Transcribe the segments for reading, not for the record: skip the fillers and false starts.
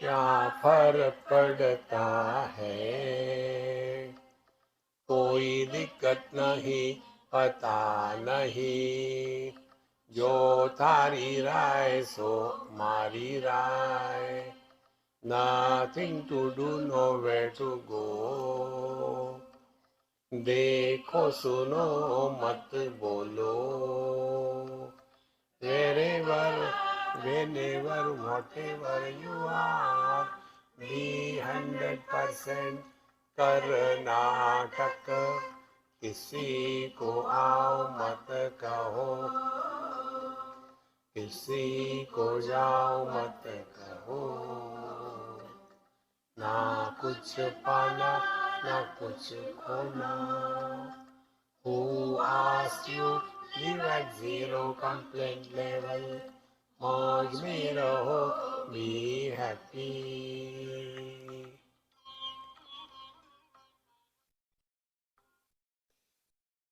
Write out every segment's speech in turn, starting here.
क्या फर्क पड़ता है, कोई दिक्कत नहीं, पता नहीं, जो थारी राय सो मारी राय, nothing to do, nowhere to go, देखो सुनो मत बोलो, wherever, whenever, whatever you are, be 100% Karnataka, किसी को आओ मत कहो, किसी को जाओ मत कहो, ना कुछ पाना ना कुछ खोना, who asked you, live at zero complaint level, मौज में रहो, be happy.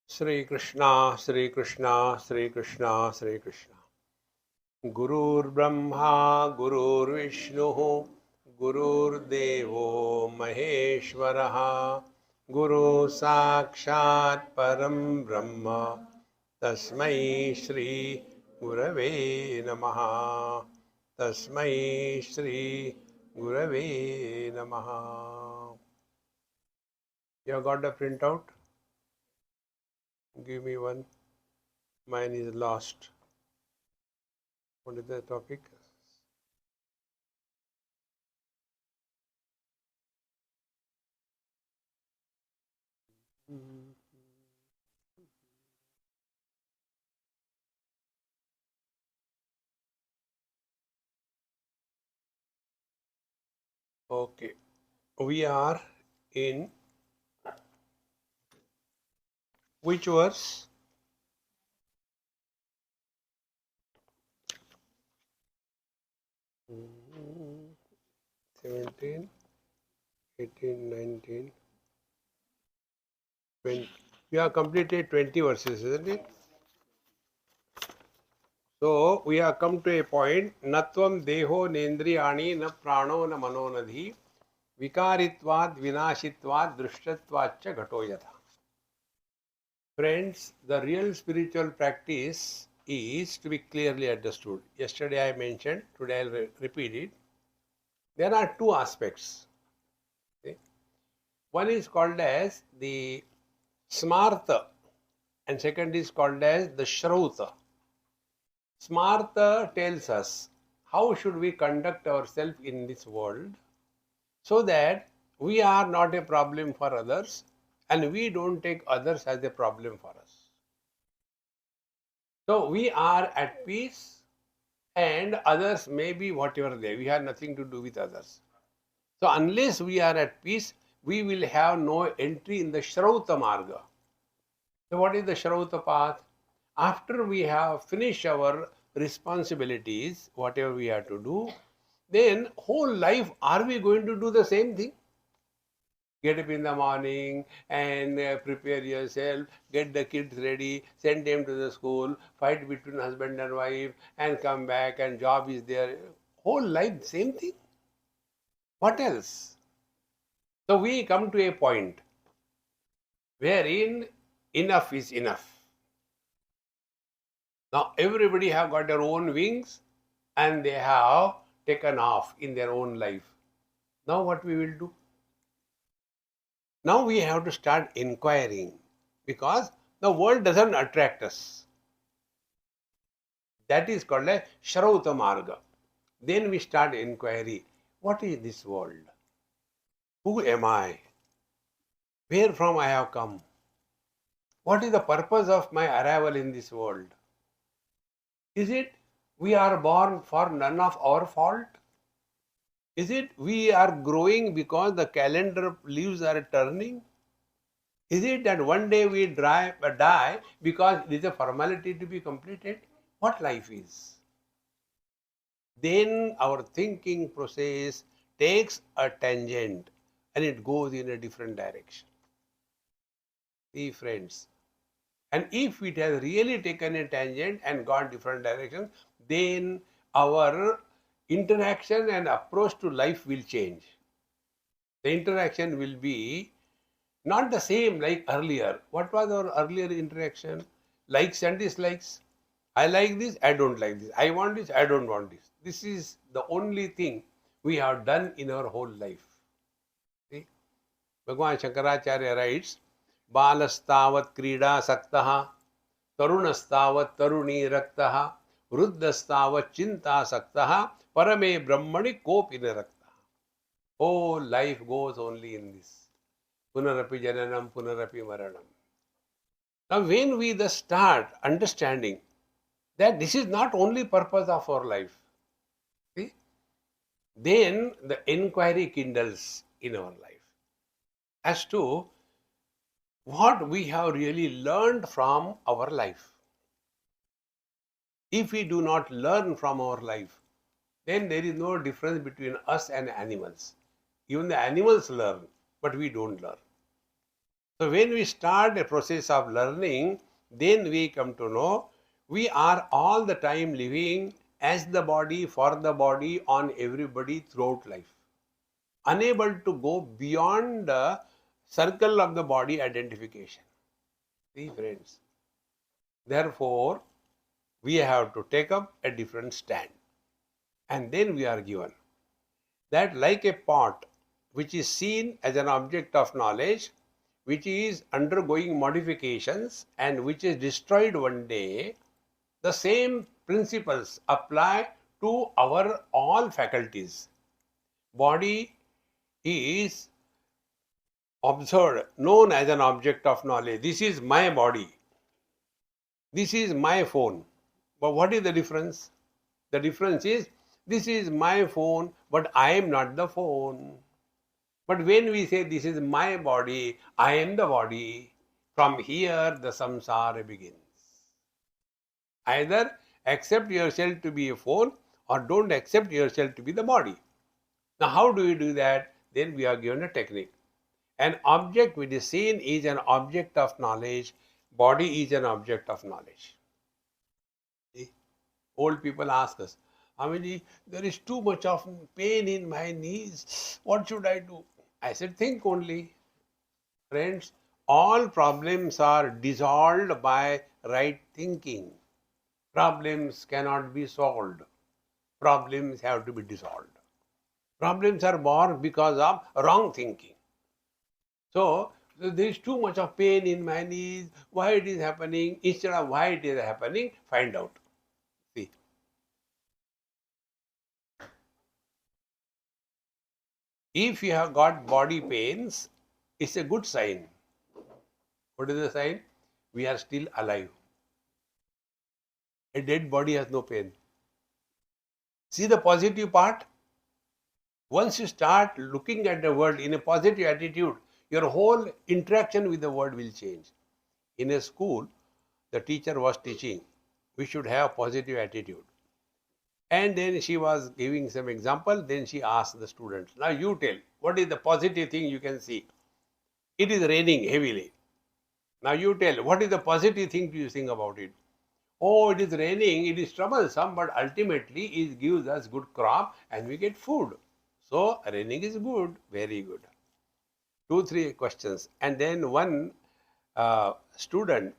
श्री कृष्णा श्री कृष्णा श्री कृष्णा श्री कृष्णा। गुरुर्ब्रह्मा गुरुर्विष्णुः गुरुर्देवो महेश्वरः, गुरु साक्षात् परं ब्रह्म, तस्मै श्री गुरवे नमः, तस्मै श्री गुरवे नमः. You have got the printout? Give me one. Mine is lost. What is the topic? Okay. We are in which verse? 17, 18, 19, 20. We have completed 20 verses, isn't it? So we have come to a point. Natvam deho nendriyani na prano na manonadhi, vikaritvad vinashitvad drushtvatcha ghato yatha. Friends, the real spiritual practice is to be clearly understood. Yesterday I mentioned, today I will repeat it. There are two aspects. Okay? One is called as the smartha and second is called as the shrauta. Smartha tells us how should we conduct ourselves in this world so that we are not a problem for others and we don't take others as a problem for us. So we are at peace and others may be whatever they. We have nothing to do with others. So unless we are at peace, we will have no entry in the Shrauta Marga. So what is the Shrauta path? After we have finished our responsibilities, whatever we have to do, then whole life are we going to do the same thing? Get up in the morning and prepare yourself, get the kids ready, send them to the school, fight between husband and wife, and come back and job is there. Whole life, same thing. What else? So we come to a point wherein enough is enough. Now everybody have got their own wings and they have taken off in their own life. Now what we will do? Now we have to start inquiring because the world doesn't attract us. That is called a Shrauta Marga. Then we start inquiry. What is this world? Who am I? Where from I have come? What is the purpose of my arrival in this world? Is it we are born for none of our fault? Is it we are growing because the calendar leaves are turning? Is it that one day we die because it is a formality to be completed? What life is? Then our thinking process takes a tangent and it goes in a different direction. See friends, and if it has really taken a tangent and gone different direction, then our interaction and approach to life will change. The interaction will be not the same like earlier. What was our earlier interaction? Likes and dislikes. I like this, I don't like this. I want this, I don't want this. This is the only thing we have done in our whole life. See? Bhagavan Shankaracharya writes, Balastavat krida saktaha, Tarunastavat taruni raktaha, Vruddhastavat chinta saktaha, Parame brahmani kopina raktaha. Whole life goes only in this. Punarapi jananam, punarapi maranam. Now when we thus start understanding that this is not only purpose of our life, see, then the inquiry kindles in our life as to what we have really learned from our life. If we do not learn from our life, then there is no difference between us and animals. Even the animals learn, but we don't learn. So when we start a process of learning, then we come to know we are all the time living as the body, for the body, on everybody throughout life. Unable to go beyond the circle of the body identification. See, friends. Therefore, we have to take up a different stand. And then we are given that like a pot which is seen as an object of knowledge, which is undergoing modifications and which is destroyed one day, the same principles apply to our all faculties. Body is observed, known as an object of knowledge. This is my body. This is my phone. But what is the difference? The difference is, this is my phone, but I am not the phone. But when we say this is my body, I am the body, from here the samsara begins. Either accept yourself to be a phone or don't accept yourself to be the body. Now how do we do that? Then we are given a technique. An object which is seen is an object of knowledge. Body is an object of knowledge. See? Old people ask us, Amiji, there is too much of pain in my knees. What should I do? I said, think only. Friends, all problems are dissolved by right thinking. Problems cannot be solved. Problems have to be dissolved. Problems are born because of wrong thinking. So, there is too much of pain in my knees. Why it is happening? Instead of why it is happening, find out. See. If you have got body pains, it's a good sign. What is the sign? We are still alive. A dead body has no pain. See the positive part? Once you start looking at the world in a positive attitude, your whole interaction with the world will change. In a school, the teacher was teaching, we should have positive attitude. And then she was giving some example, then she asked the students, now you tell, what is the positive thing you can see? It is raining heavily. Now you tell, what is the positive thing you think about it? Oh, it is raining, it is troublesome, but ultimately it gives us good crop and we get food. So, raining is good, very good. 2-3 questions. And then one student,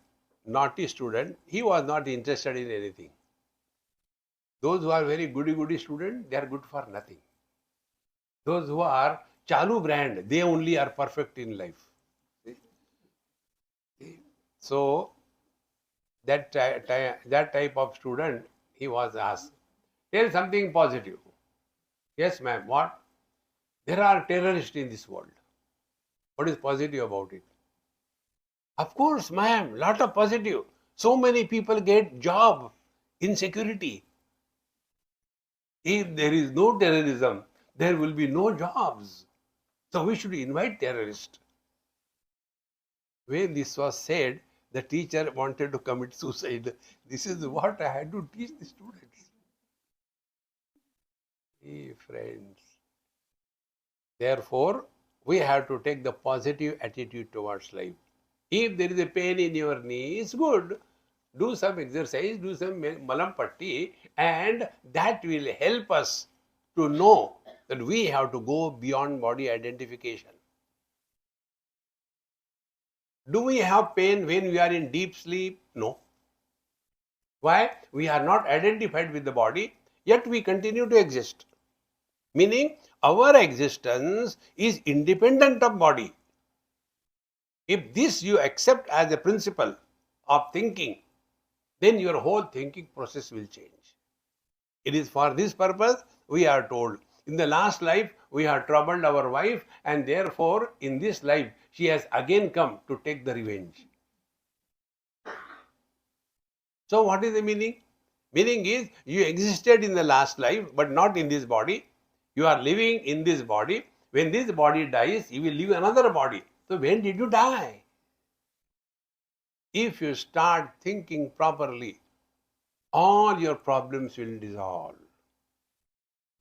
naughty student, he was not interested in anything. Those who are very goody students, they are good for nothing. Those who are Chalu brand, they only are perfect in life. See? So, that type of student, he was asked, tell something positive. Yes, ma'am, what? There are terrorists in this world. What is positive about it? Of course, ma'am, lot of positive. So many people get job in security. If there is no terrorism, there will be no jobs. So we should invite terrorists. When this was said, the teacher wanted to commit suicide. This is what I had to teach the students. Hey, friends. Therefore, we have to take the positive attitude towards life. If there is a pain in your knee, it's good. Do some exercise, do some malam patti, and that will help us to know that we have to go beyond body identification. Do we have pain when we are in deep sleep? No. Why? We are not identified with the body, yet we continue to exist. Meaning, our existence is independent of body. If this you accept as a principle of thinking, then your whole thinking process will change. It is for this purpose we are told, in the last life we have troubled our wife, and therefore in this life she has again come to take the revenge. So what is the meaning? Meaning is, you existed in the last life but not in this body. You are living in this body. When this body dies, you will live another body. So when did you die? If you start thinking properly, all your problems will dissolve.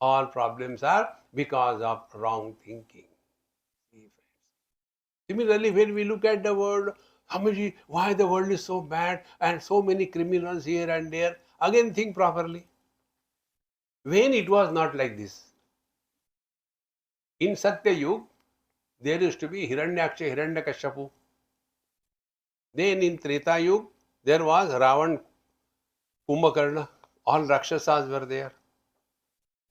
All problems are because of wrong thinking. Similarly, when we look at the world, Swamiji, why the world is so bad and so many criminals here and there? Again, think properly. When it was not like this. In Satya Yuga, there used to be Hiranyaksha, Hiranyakashipu. Then in Treta Yuga, there was Ravan, Kumbhakarna. All Rakshasas were there.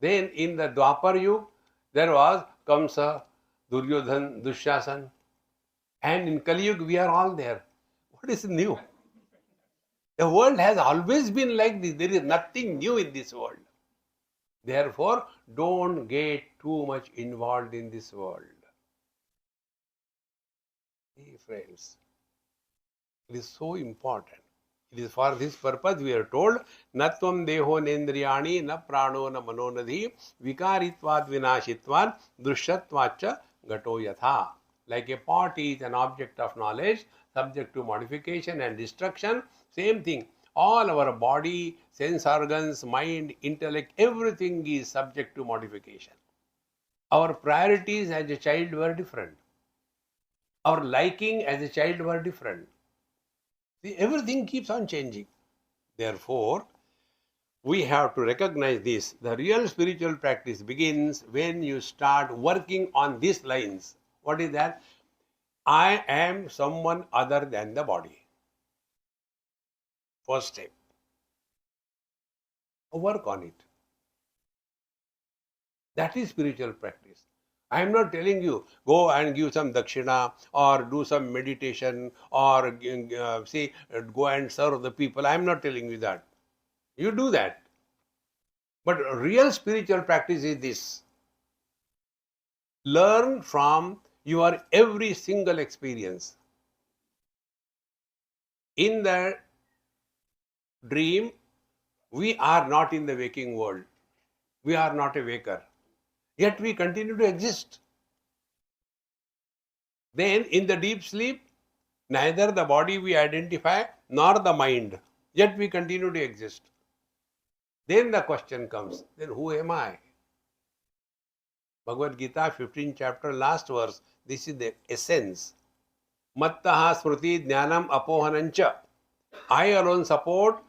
Then in the Dwapar Yuga, there was Kamsa, Duryodhan, Dushasan. And in Kali Yuga, we are all there. What is new? The world has always been like this. There is nothing new in this world. Therefore, don't get too much involved in this world. Hey friends, it is so important. It is for this purpose we are told, Natvam deho nendriyani na prano na manonadhi vikaritvat vinashitvat drishyatvacha gato yatha. Like a pot is an object of knowledge, subject to modification and destruction, same thing. All our body, sense organs, mind, intellect, everything is subject to modification. Our priorities as a child were different. Our liking as a child were different. See, everything keeps on changing. Therefore, we have to recognize this. The real spiritual practice begins when you start working on these lines. What is that? I am someone other than the body. First step. Work on it. That is spiritual practice. I am not telling you go and give some dakshina or do some meditation or go and serve the people. I am not telling you that. You do that. But real spiritual practice is this. Learn from your every single experience. In the dream, we are not in the waking world. We are not a waker. Yet we continue to exist. Then in the deep sleep, neither the body we identify nor the mind. Yet we continue to exist. Then the question comes, then who am I? Bhagavad Gita, 15th chapter, last verse. This is the essence. Mattaha smriti jnanam apohanancha. I alone support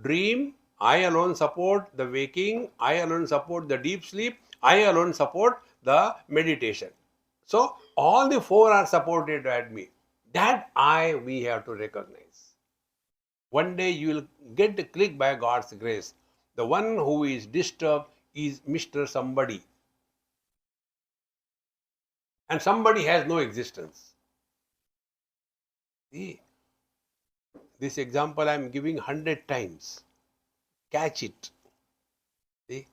dream. I alone support the waking. I alone support the deep sleep. I alone support the meditation. So, all the four are supported at me. That I we have to recognize. One day you will get the click by God's grace. The one who is disturbed is Mr. Somebody. And somebody has no existence. See, this example I am giving 100 times. Catch it. See,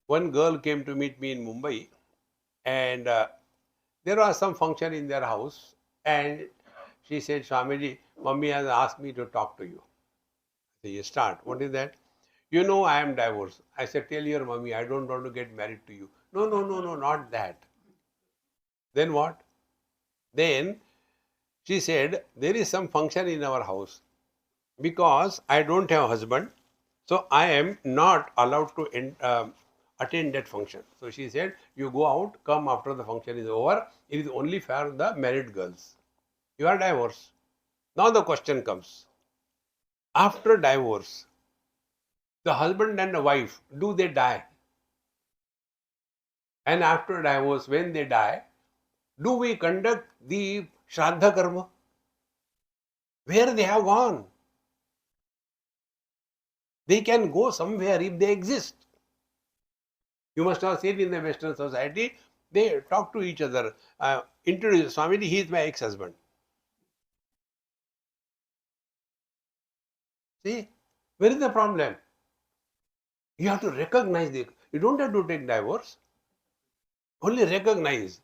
one girl came to meet me in Mumbai, and there was some function in their house, and she said, Swamiji, Mummy has asked me to talk to you. So you start. What is that? You know I am divorced. I said, tell your mummy, I don't want to get married to you. No, not that. Then what? Then she said, there is some function in our house. Because I don't have a husband, so I am not allowed to attend that function. So she said, you go out, come after the function is over. It is only for the married girls. You are divorced. Now the question comes. After divorce, the husband and the wife, do they die? And after divorce, when they die, do we conduct the Shraddha Karma? Where they have gone? They can go somewhere if they exist. You must have seen in the Western society, they talk to each other. Introduce Swamiji, he is my ex-husband. See, where is the problem? You have to recognize it. You don't have to take divorce. Only recognize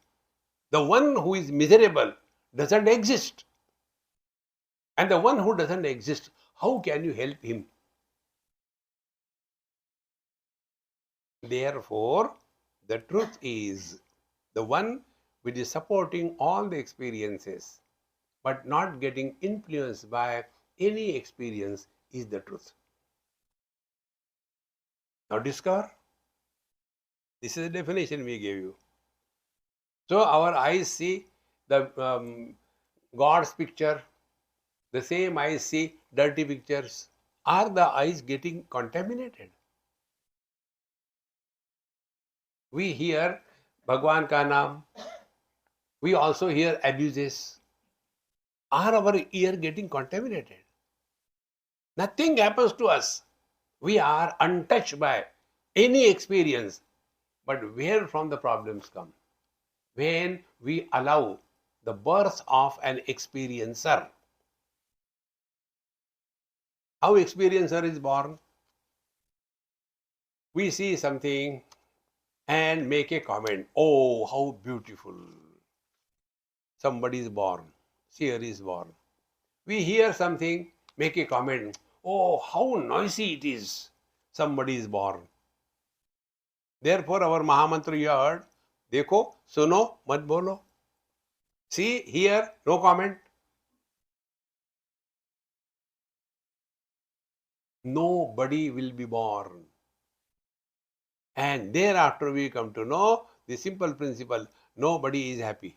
the one who is miserable doesn't exist. And the one who doesn't exist, how can you help him? Therefore, the truth is the one which is supporting all the experiences but not getting influenced by any experience is the truth. Now discover. This is the definition we gave you. So our eyes see the God's picture, the same eyes see dirty pictures. Are the eyes getting contaminated? We hear Bhagwan ka naam. We also hear abuses. Are our ear getting contaminated? Nothing happens to us. We are untouched by any experience. But where from the problems come? When we allow the birth of an experiencer. How experiencer is born? We see something and make a comment. Oh, how beautiful. Somebody is born. Seer is born. We hear something, make a comment. Oh, how noisy it is. Somebody is born. Therefore, our Mahamantra you heard. Dekho, suno, mat bolo. See, here, no comment. Nobody will be born. And thereafter we come to know the simple principle, nobody is happy.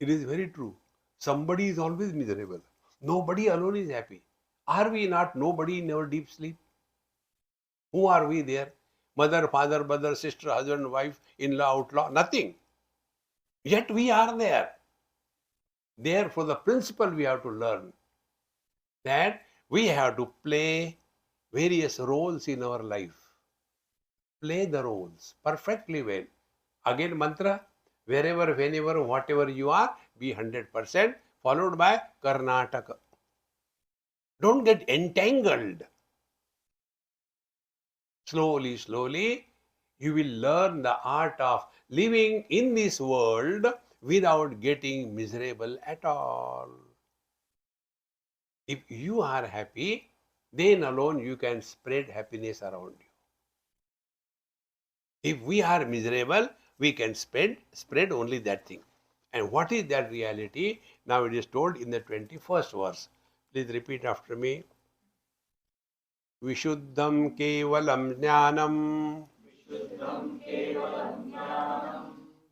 It is very true. Somebody is always miserable. Nobody alone is happy. Are we not nobody in our deep sleep? Who are we there? Mother, father, brother, sister, husband, wife, in-law, outlaw, nothing. Yet we are there. Therefore, the principle we have to learn that we have to play various roles in our life. Play the roles perfectly well. Again, mantra, wherever, whenever, whatever you are, be 100%, followed by Karnataka. Don't get entangled. Slowly, slowly, you will learn the art of living in this world without getting miserable at all. If you are happy, then alone you can spread happiness around you. If we are miserable, we can spread only that thing. And what is that reality? Now it is told in the 21st verse. Please repeat after me. Vishuddham kevalam jnanam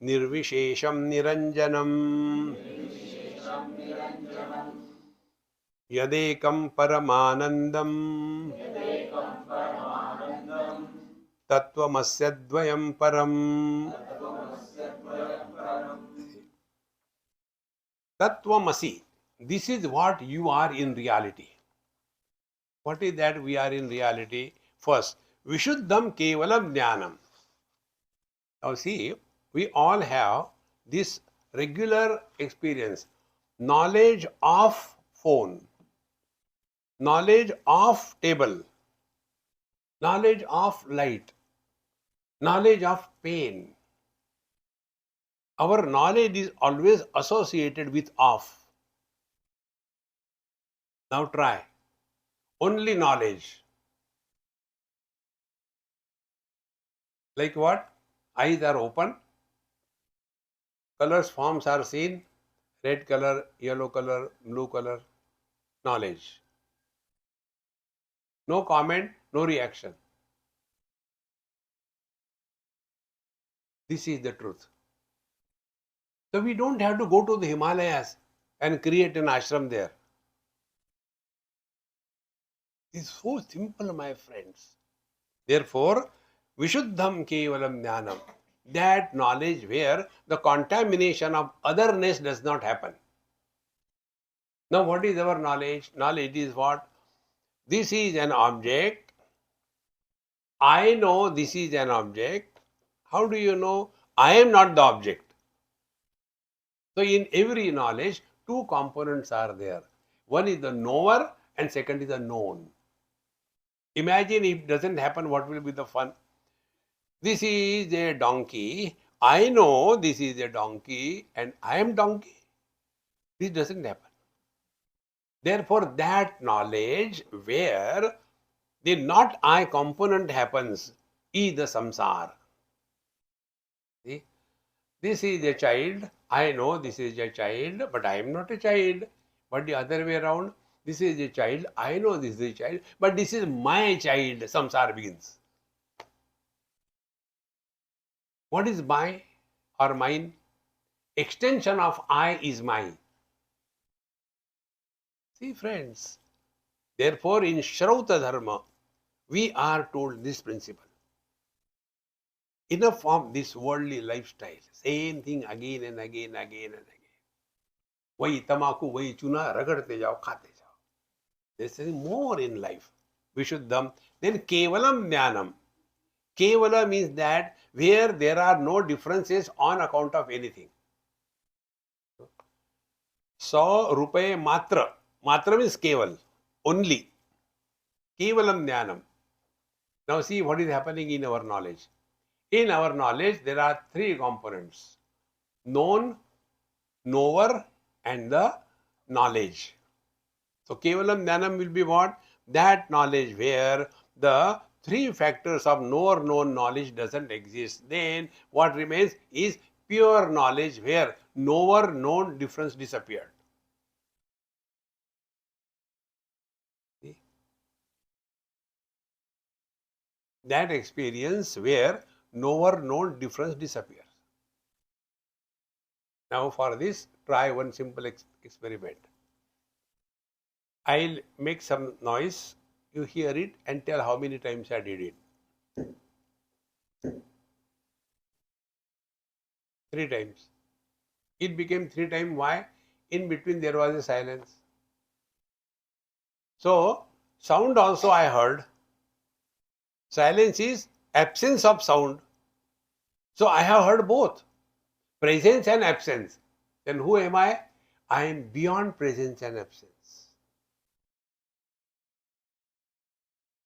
nirvishesham niranjanam yadekam paramanandam tattvamasya param. Tattvamasi. This is what you are in reality. What is that we are in reality? First, Vishuddham Kevalam Jnanam. Now see, we all have this regular experience. Knowledge of phone, knowledge of table, knowledge of light, knowledge of pain. Our knowledge is always associated with of. Now try. Only knowledge. Like what? Eyes are open. Colors, forms are seen. Red color, yellow color, blue color. Knowledge. No comment, no reaction. This is the truth. So we don't have to go to the Himalayas and create an ashram there. It's so simple, my friends. Therefore, Vishuddham Kevalam Jnanam. that knowledge where the contamination of otherness does not happen. Now, what is our knowledge? Knowledge is what? This is an object. I know this is an object. How do you know? I am not the object. So, in every knowledge, two components are there. One is the knower and second is the known. Imagine if it doesn't happen, what will be the fun? This is a donkey. I know this is a donkey and I am donkey. This doesn't happen. Therefore, that knowledge where the not I component happens is the samsara. See? This is a child. I know this is a child, but I am not a child. But the other way around, this is a child. I know this is a child, but this is my child. Samsara begins. What is my or mine? Extension of I is mine. See, friends. Therefore, in Shrauta Dharma, we are told this principle. Enough of this worldly lifestyle. Same thing again and again, again and again. Wahi tamaku, wahi chuna, ragadte jao, khate jao. There is more in life. Vishuddham. Then Kevalam Jnanam. Kevala means that where there are no differences on account of anything. 100 rupaye matra. Matra means Keval. Only. Kevalam Jnanam. Now see what is happening in our knowledge. In our knowledge, there are three components. Known, knower, and the knowledge. So, Kevalam Jnanam will be what? That knowledge where the three factors of knower, known, knowledge doesn't exist. Then what remains is pure knowledge where knower, known difference disappeared. See? That experience where knower, known difference disappears. Now for this, try one simple experiment. I'll make some noise, you hear it and tell how many times I did it. 3 times. It became 3 times. Why? In between there was a silence. So, sound also I heard. Silence is absence of sound. So, I have heard both. Presence and absence. Then who am I? I am beyond presence and absence.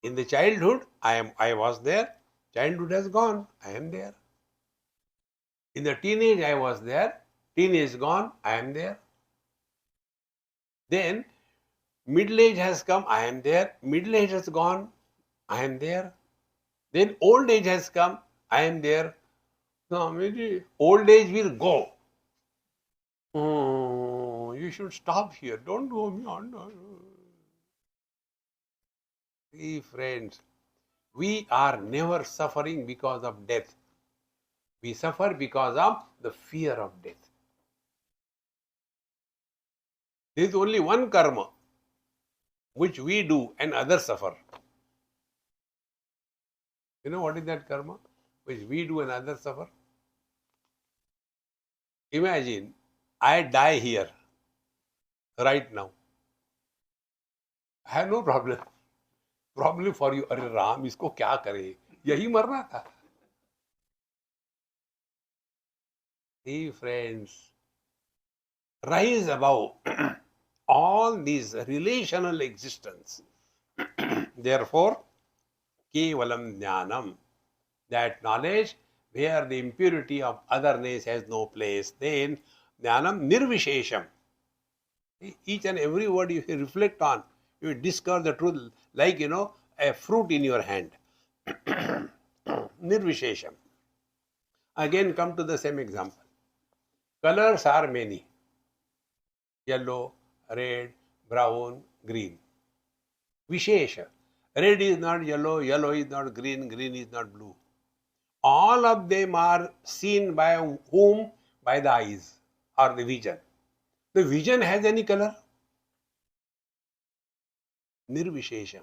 In the childhood, I was there. Childhood has gone. I am there. In the teenage, I was there. Teenage gone. I am there. Then middle age has come. I am there. Middle age has gone. I am there. Then old age has come. I am there. No, maybe old age will go. Oh, you should stop here. Don't go beyond. See, friends, we are never suffering because of death. We suffer because of the fear of death. There is only one karma which we do and others suffer. You know what is that karma which we do and others suffer? Imagine I die here right now. I have no problem. Problem for you. अरे राम इसको क्या करे? यही मरना था. See, friends, rise above all these relational existence. Therefore, Kevalam Jnanam, that knowledge where the impurity of otherness has no place. Then Jnanam Nirvishesham. Each and every word you reflect on, you discover the truth like, a fruit in your hand. Nirvishesham. Again come to the same example. Colors are many. Yellow, red, brown, green. Vishesha. Red is not yellow, yellow is not green, green is not blue. All of them are seen by whom? By the eyes or the vision. The vision has any color? Nirvishesham.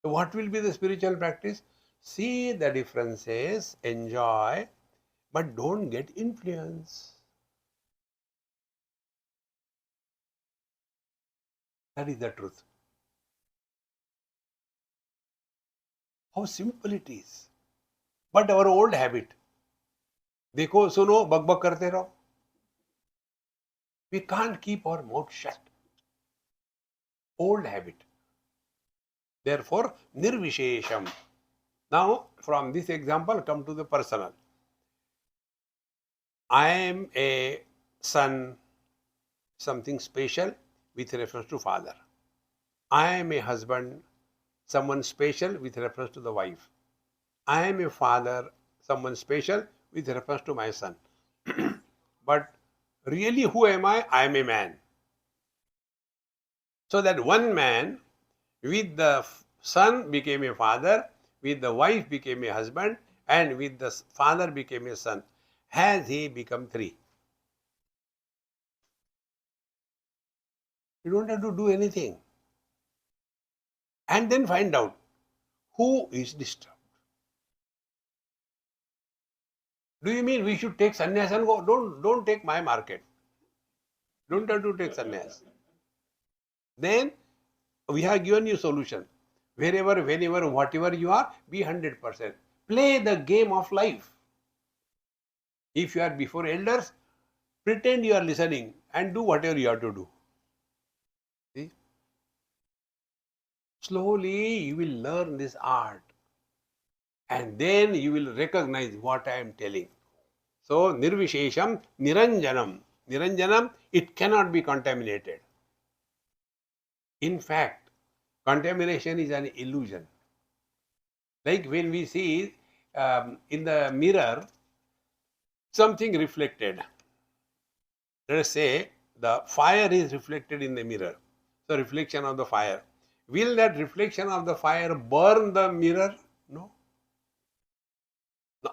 So what will be the spiritual practice? See the differences, enjoy, but don't get influence. That is the truth. How simple it is. But our old habit. देखो सुनो बक बक करते रहो. We can't keep our mouth shut. Old habit. Therefore, nirvishesham. Now, from this example, come to the personal. I am a son, something special with reference to father. I am a husband, someone special with reference to the wife. I am a father, someone special with reference to my son. But really, who am I? I am a man. So that one man with the son became a father, with the wife became a husband, and with the father became a son. Has he become three? You don't have to do anything. And then find out who is disturbed. Do you mean we should take sannyas and go? Don't take my market. Don't have to take sannyas. Then we have given you solution. Wherever, whenever, whatever you are, be 100%. Play the game of life. If you are before elders, pretend you are listening and do whatever you have to do. See? Slowly you will learn this art. And then you will recognize what I am telling. So, nirvishesham, niranjanam. Niranjanam, it cannot be contaminated. In fact, contamination is an illusion. Like when we see in the mirror something reflected. Let us say the fire is reflected in the mirror. So, reflection of the fire. Will that reflection of the fire burn the mirror? No.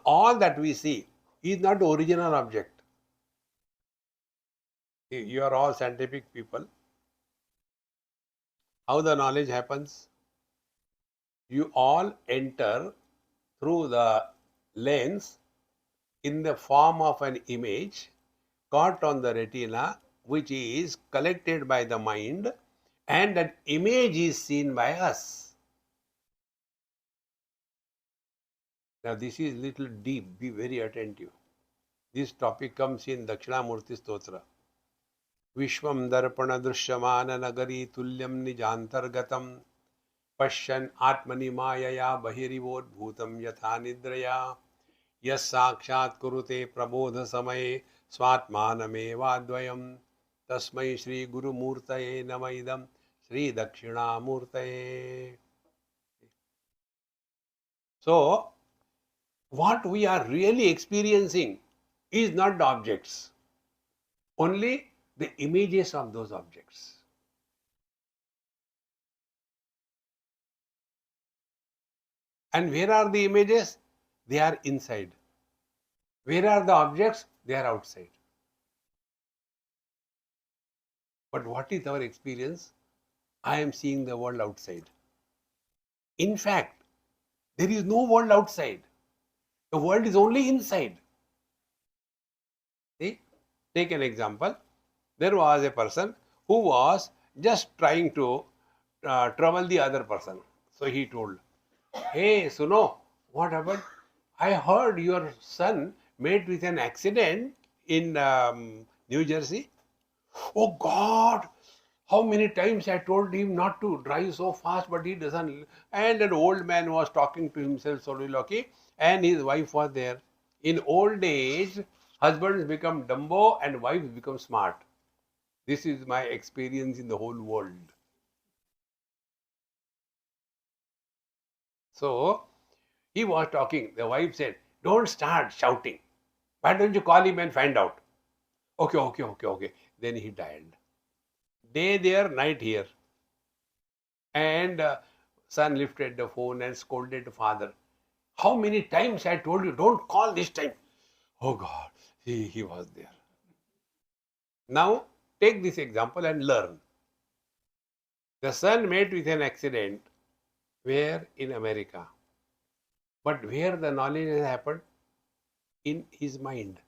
All that we see is not the original object. You are all scientific people. How the knowledge happens? You all enter through the lens in the form of an image caught on the retina, which is collected by the mind, and that image is seen by us. Now this is little deep, be very attentive. This topic comes in Dakshinamurti Stotra. Vishwam darpana drishyamana nagari tulyam nijantargatam पश्यन् आत्मनि मायया बहिरिवोद्भूतं यथा निद्रया यः साक्षात् कुरुते प्रबोध समये स्वात्मानमेवाद्वयं तस्मै श्री गुरुमूर्तये नमः इदं श्री दक्षिणामूर्तये. So, what we are really experiencing is not the objects, only the images of those objects. And where are the images? They are inside. Where are the objects? They are outside. But what is our experience? I am seeing the world outside. In fact, there is no world outside. The world is only inside. See? Take an example. There was a person who was just trying to trouble the other person. So he told, "Hey, Suno, what happened? I heard your son met with an accident in New Jersey." "Oh God, how many times I told him not to drive so fast, but he doesn't." And an old man was talking to himself soliloquy, and his wife was there. In old age, husbands become dumbo and wives become smart. This is my experience in the whole world. So, he was talking. The wife said, "Don't start shouting. Why don't you call him and find out?" Okay. Then he dialed. Day there, night here. And son lifted the phone and scolded the father. "How many times I told you, don't call this time." Oh God, he was there. Now, take this example and learn. The son met with an accident. Where? In America. But where the knowledge has happened? In his mind.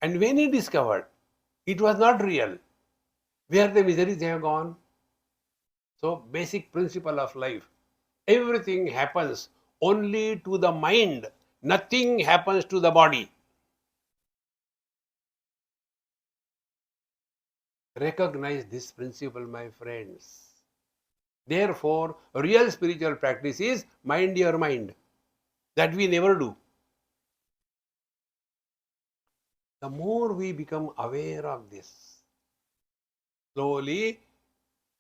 And when he discovered it was not real, where the miseries have gone? So, basic principle of life. Everything happens only to the mind. Nothing happens to the body. Recognize this principle, my friends. Therefore, real spiritual practice is mind your mind. That we never do. The more we become aware of this, slowly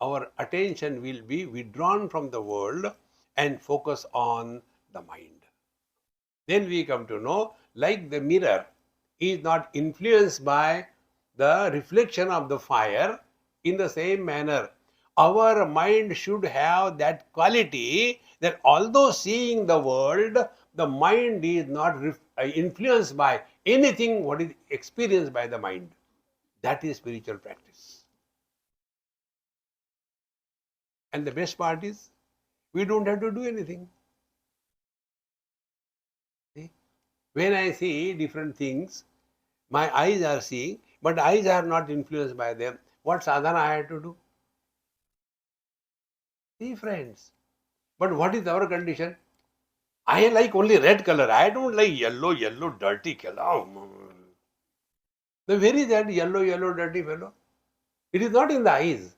our attention will be withdrawn from the world and focus on the mind. Then we come to know, like the mirror is not influenced by the reflection of the fire, in the same manner, our mind should have that quality that although seeing the world, the mind is not influenced by anything what is experienced by the mind. That is spiritual practice. And the best part is, we don't have to do anything. See? When I see different things, my eyes are seeing, but eyes are not influenced by them. What sadhana I have to do? See, friends. But what is our condition? I like only red color. I don't like yellow, dirty color. The very that yellow, dirty fellow. It is not in the eyes.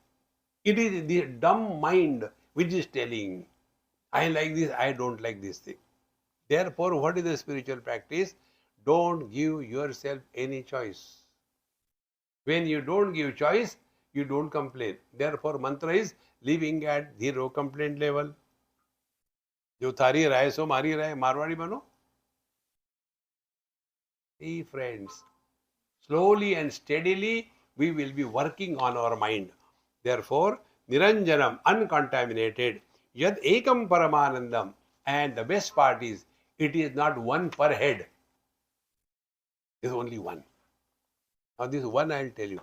It is the dumb mind which is telling, I like this, I don't like this thing. Therefore, what is the spiritual practice? Don't give yourself any choice. When you don't give choice, you don't complain. Therefore, mantra is living at zero complaint level. जो थारी राय सो मारी राय, मारवाड़ी बनो. See, friends, slowly and steadily we will be working on our mind. Therefore, Niranjanam, uncontaminated, Yad Ekam Paramanandam. And the best part is, it is not one per head. There is only one. Now, this one I will tell you.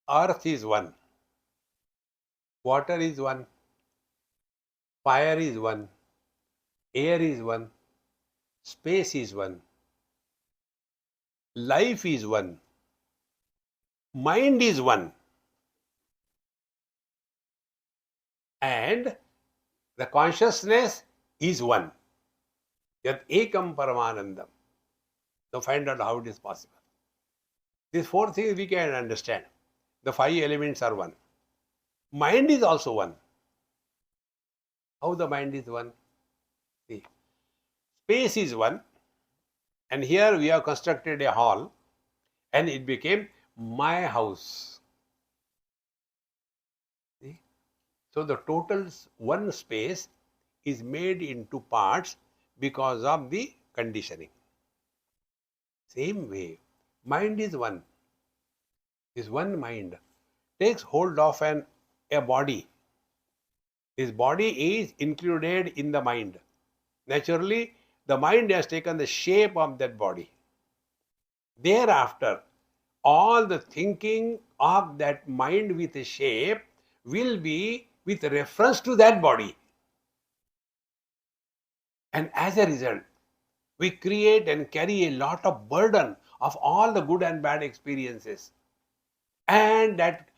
Earth is one. Water is one. Fire is one. Air is one. Space is one. Life is one. Mind is one. And the consciousness is one. Yat ekam paramanandam. Now find out how it is possible. These four things we can understand. The five elements are one. Mind is also one. How the mind is one? See, space is one. And here we have constructed a hall and it became my house. See? So the total one space is made into parts because of the conditioning. Same way, mind is one. This one mind takes hold of a body. This body is included in the mind. Naturally, the mind has taken the shape of that body. Thereafter, all the thinking of that mind with a shape will be with reference to that body. And as a result, we create and carry a lot of burden of all the good and bad experiences. And that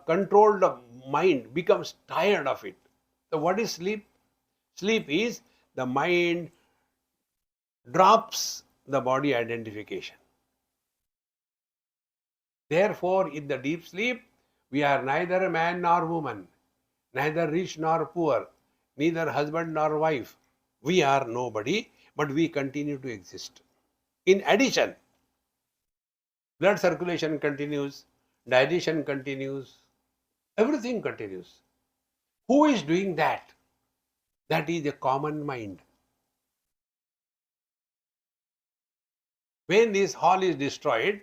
controlled mind becomes tired of it. So what is sleep? Sleep is the mind drops the body identification. Therefore, in the deep sleep, we are neither man nor woman, neither rich nor poor, neither husband nor wife. We are nobody, but we continue to exist. In addition, blood circulation continues, digestion continues, everything continues. Who is doing that? That is a common mind. When this hall is destroyed,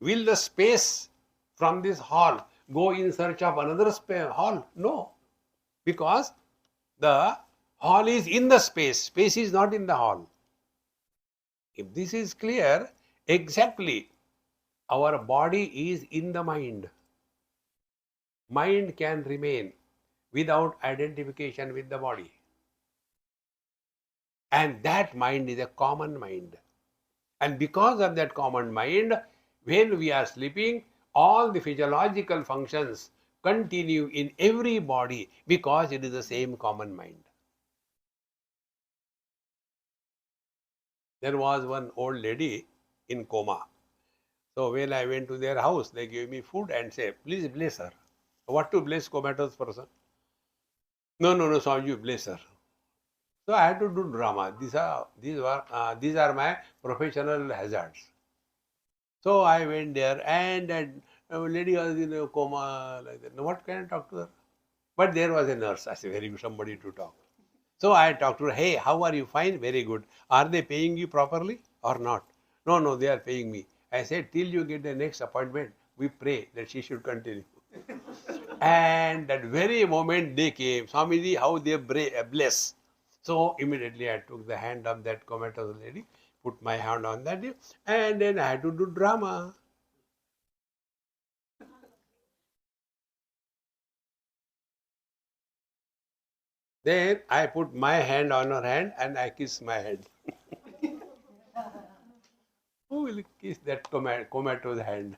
will the space from this hall go in search of another hall? No, because the hall is in the space. Space is not in the hall. If this is clear, exactly, our body is in the mind. Mind can remain without identification with the body. And that mind is a common mind. And because of that common mind, when we are sleeping, all the physiological functions continue in every body because it is the same common mind. There was one old lady in coma. So when I went to their house, they gave me food and said, please bless her. What to bless comatose person? No, no, no, Swami, you bless her. So I had to do drama. These are my professional hazards. So I went there and a lady was in a coma like that. Now what can I talk to her? But there was a nurse. I said, very good, somebody to talk. So I talked to her, hey, how are you? Fine, very good. Are they paying you properly or not? No, no, they are paying me. I said, till you get the next appointment, we pray that she should continue. And that very moment they came, Swamiji, how they bless. So immediately I took the hand of that comatose lady, put my hand on that, and then I had to do drama. Then I put my hand on her hand and I kiss my head. Who will kiss that comatose hand?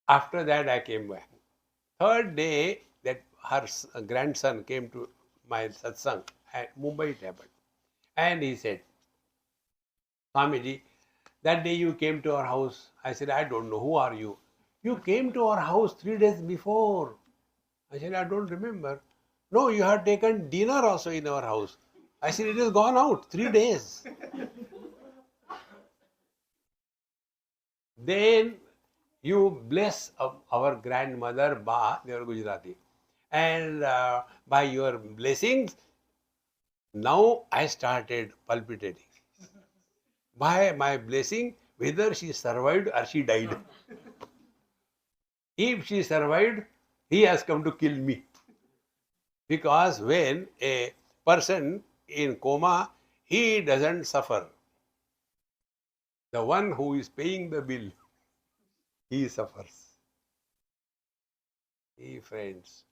After that I came back. Third day that her grandson came to my satsang at Mumbai it happened. And he said, Swamiji, that day you came to our house. I said, I don't know. Who are you? You came to our house 3 days before. I said, I don't remember. No, you had taken dinner also in our house. I said, it has gone out 3 days. Then you bless our grandmother, Ba, they were Gujarati. And by your blessings, now I started palpitating. By my blessing, whether she survived or she died. If she survived, he has come to kill me. Because when a person in coma, he doesn't suffer. The one who is paying the bill, he suffers. He friends.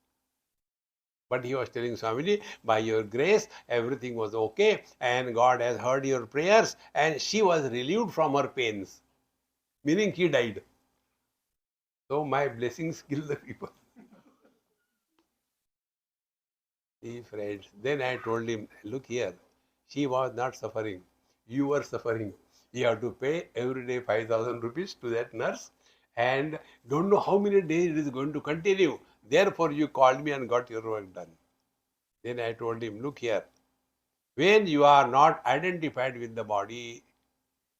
But he was telling Swamiji, by your grace, everything was okay, and God has heard your prayers, and she was relieved from her pains. Meaning he died. So my blessings kill the people. He friends. Then I told him, look here, she was not suffering. You were suffering. You have to pay every day 5,000 rupees to that nurse, and don't know how many days it is going to continue. Therefore, you called me and got your work done. Then I told him, look here, when you are not identified with the body,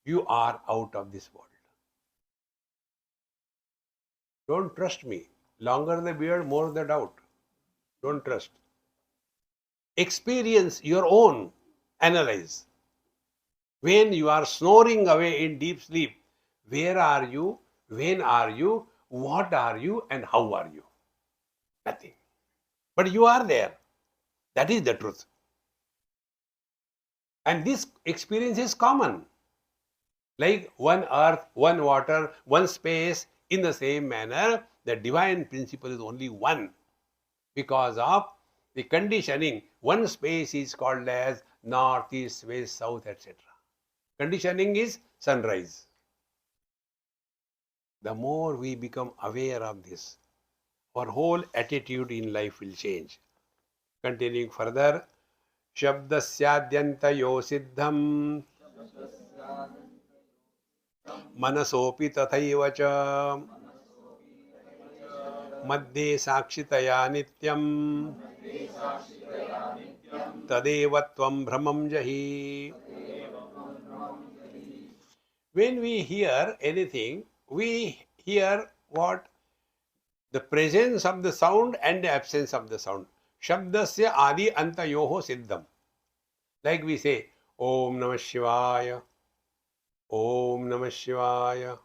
you are out of this world. Don't trust me. Longer the beard, more the doubt. Don't trust. Experience your own. Analyze. When you are snoring away in deep sleep, where are you? When are you? What are you? And how are you? Nothing. But you are there. That is the truth. And this experience is common. Like one earth, one water, one space, in the same manner, the divine principle is only one. Because of the conditioning, one space is called as north, east, west, south, etc. Conditioning is sunrise. The more we become aware of this, our whole attitude in life will change. Continuing further, Shabdasyadyantayo siddham manasopi tathaiva cha madhye sakshitaya nityam tadeva tvam brahmam jahi. When we hear anything, we hear what? The presence of the sound and the absence of the sound. Shabdasya adi antayoho siddham. Like we say, Om Namah Shivaya, Om Namah Shivaya,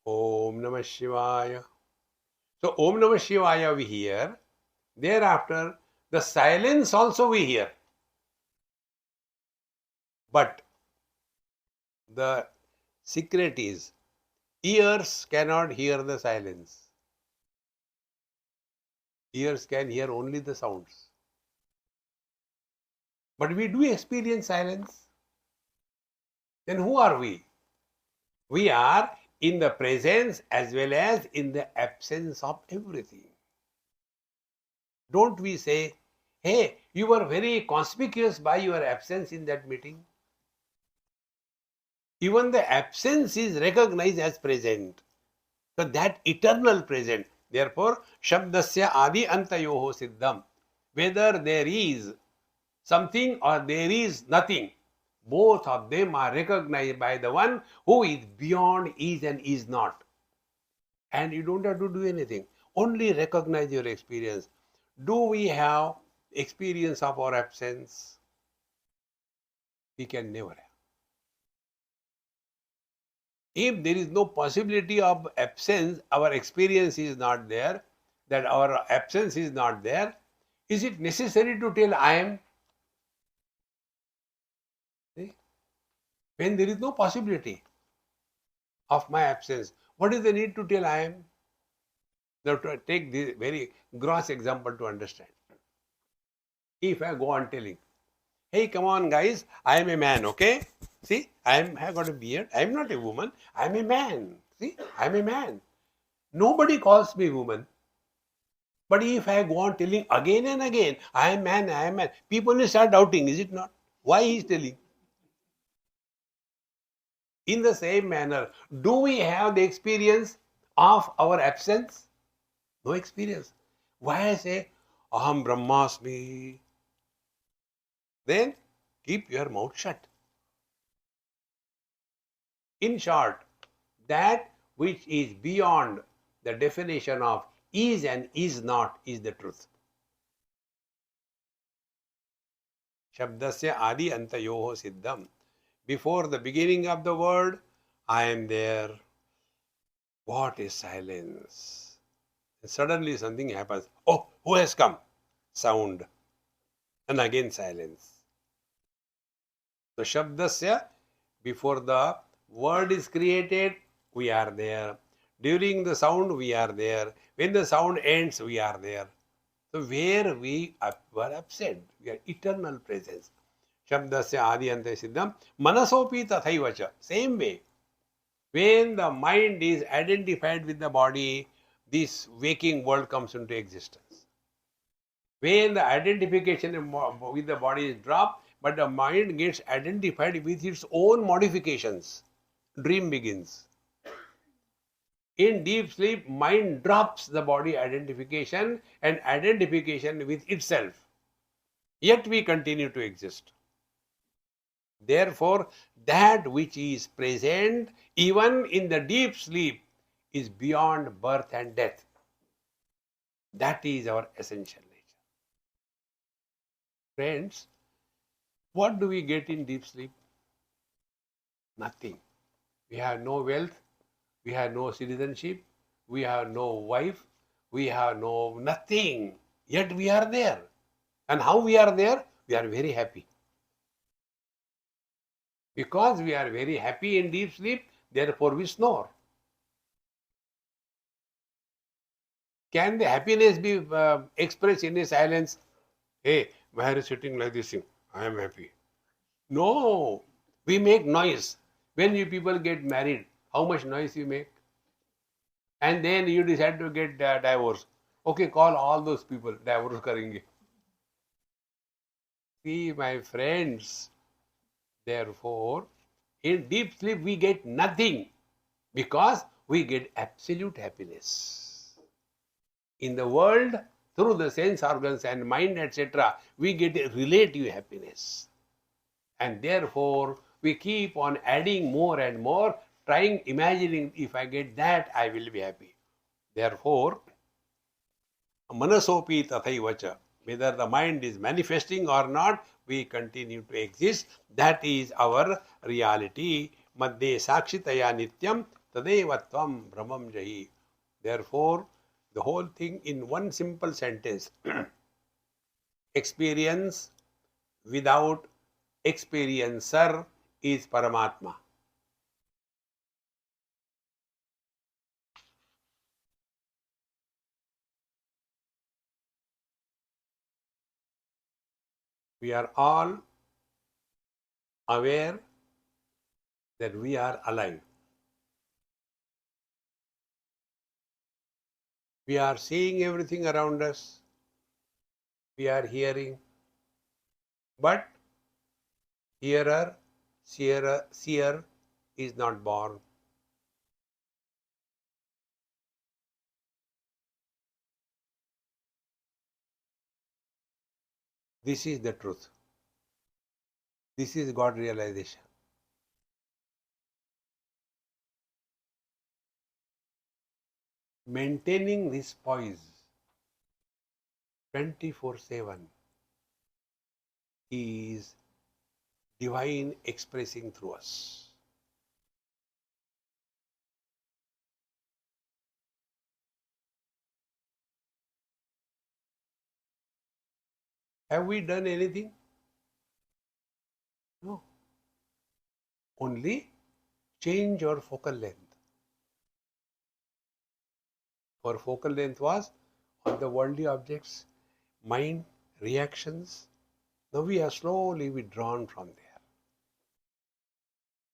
Om Namah Shivaya. So Om Namah Shivaya we hear. Thereafter, the silence also we hear. But the secret is, ears cannot hear the silence. Ears can hear only the sounds. But we do experience silence. Then who are we? We are in the presence as well as in the absence of everything. Don't we say, hey, you were very conspicuous by your absence in that meeting? Even the absence is recognized as present. So that eternal present. Therefore, Shabdasya Adi Antayoho Siddham. Whether there is something or there is nothing, both of them are recognized by the one who is beyond is and is not. And you don't have to do anything. Only recognize your experience. Do we have experience of our absence? We can never have. If there is no possibility of absence, our experience is not there, that our absence is not there, is it necessary to tell I am? See? When there is no possibility of my absence, what is the need to tell I am? Now, to take this very gross example to understand. If I go on telling, hey, come on, guys, I am a man, okay? See, I have got a beard. I am not a woman. I am a man. See, I am a man. Nobody calls me woman. But if I go on telling again and again, I am man, I am man, people will start doubting, is it not? Why he is telling? In the same manner, do we have the experience of our absence? No experience. Why I say, Aham Brahmasmi? Then keep your mouth shut. In short, that which is beyond the definition of is and is not is the truth. Shabdasya Adi Antayoho Siddham. Before the beginning of the word, I am there. What is silence? And suddenly something happens. Oh, who has come? Sound. And again silence. So Shabdasya, before the word is created, we are there. During the sound, we are there. When the sound ends, we are there. So where we were absent, we are eternal presence. Shabdasya Adi Ante Siddham. Manasopi tathaivacha. Same way. When the mind is identified with the body, this waking world comes into existence. When the identification with the body is dropped, but the mind gets identified with its own modifications, dream begins. In deep sleep, mind drops the body identification and identification with itself. Yet we continue to exist. Therefore, that which is present even in the deep sleep is beyond birth and death. That is our essential nature. Friends, what do we get in deep sleep? Nothing. We have no wealth, we have no citizenship, we have no wife, we have no nothing. Yet we are there. And how we are there? We are very happy. Because we are very happy in deep sleep, therefore we snore. Can the happiness be expressed in a silence? Hey, why are you sitting like this? I am happy. No, we make noise. When you people get married, how much noise you make? And then you decide to get divorced. Okay, call all those people, divorce karenge. See, my friends, therefore, in deep sleep we get nothing because we get absolute happiness. In the world, through the sense organs and mind, etc., we get a relative happiness. And therefore, we keep on adding more and more, trying, imagining if I get that, I will be happy. Therefore, manasopi tathaivacha, whether the mind is manifesting or not, we continue to exist. That is our reality. Madhye sakshitaya nityam tadevatvam brahmam jahi. Therefore, the whole thing in one simple sentence. Experience without experiencer is Paramatma. We are all aware that we are alive. We are seeing everything around us. We are hearing. But hearer, seer is not born. This is the truth. This is God realization. Maintaining this poise 24/7 is divine expressing through us. Have we done anything? No. Only change our focal length. Our focal length was on the worldly objects, mind, reactions. Now we are slowly withdrawn from there.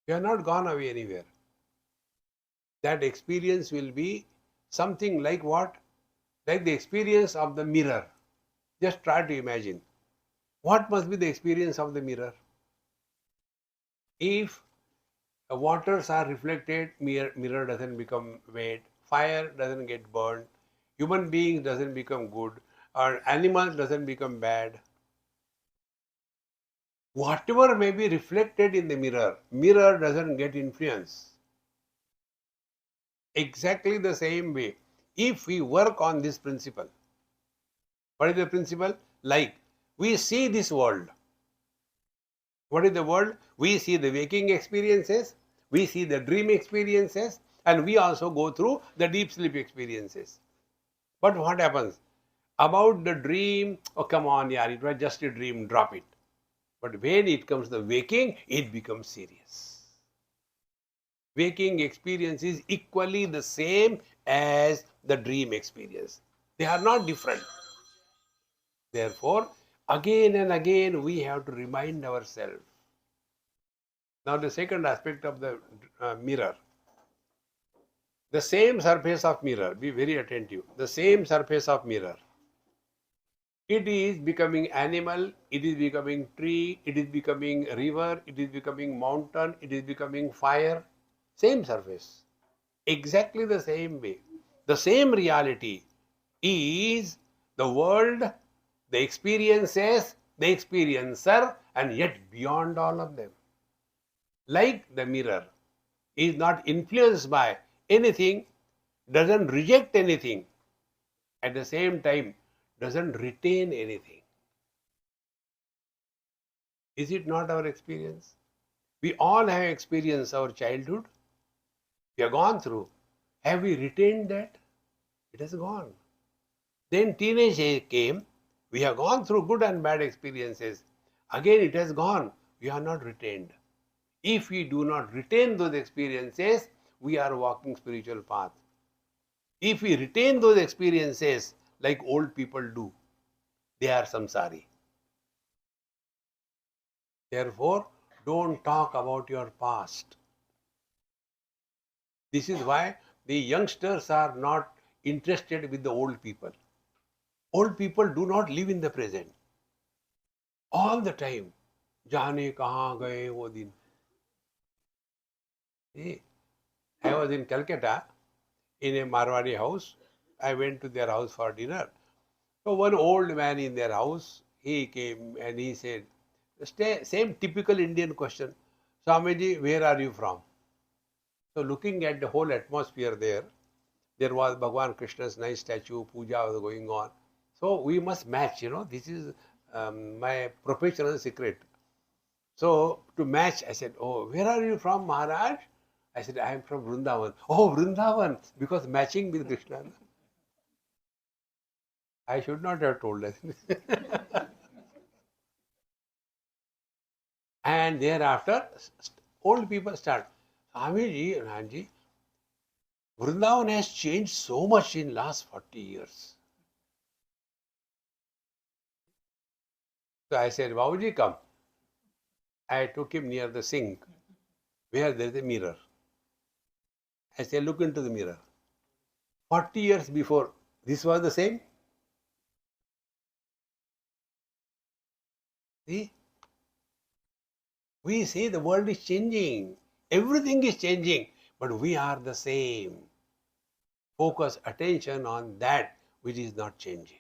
We are not gone away anywhere. That experience will be something like what? Like the experience of the mirror. Just try to imagine. What must be the experience of the mirror? If waters are reflected, mirror doesn't become wet, fire doesn't get burned, human beings doesn't become good, or animals doesn't become bad. Whatever may be reflected in the mirror doesn't get influence. Exactly the same way, if we work on this principle. What is the principle? Like, we see this world. What is the world? We see the waking experiences, we see the dream experiences, and we also go through the deep sleep experiences. But what happens? About the dream, oh come on, yaar, it was just a dream, drop it. But when it comes to the waking, it becomes serious. Waking experience is equally the same as the dream experience. They are not different. Therefore, again and again we have to remind ourselves. Now the second aspect of the mirror. The same surface of mirror, be very attentive. The same surface of mirror. It is becoming animal, it is becoming tree, it is becoming river, it is becoming mountain, it is becoming fire. Same surface. Exactly the same way. The same reality is the world, the experiences, the experiencer, and yet beyond all of them. Like the mirror is not influenced by anything, doesn't reject anything, at the same time doesn't retain anything. Is it not our experience? We all have experienced our childhood. We have gone through. Have we retained that? It has gone. Then teenage age came. We have gone through good and bad experiences. Again it has gone. We are not retained. If we do not retain those experiences, we are walking spiritual path. If we retain those experiences like old people do, they are samsari. Therefore, don't talk about your past. This is why the youngsters are not interested with the old people. Old people do not live in the present. All the time. Jaane kahan gaye wo din. See, I was in Calcutta in a Marwari house. I went to their house for dinner. So one old man in their house, he came and he said, same typical Indian question, Swamiji, where are you from? So looking at the whole atmosphere there was Bhagwan Krishna's nice statue, puja was going on. So we must match, this is my professional secret. So to match, I said, oh, where are you from, Maharaj? I said, I am from Vrindavan. Oh, Vrindavan, because matching with Krishna. I should not have told us. And thereafter, old people start, Swamiji, Ranji, Vrindavan has changed so much in last 40 years. So I said, Babuji, come. I took him near the sink where there is a mirror. I said, look into the mirror. 40 years before, this was the same. See? We say the world is changing. Everything is changing. But we are the same. Focus attention on that which is not changing.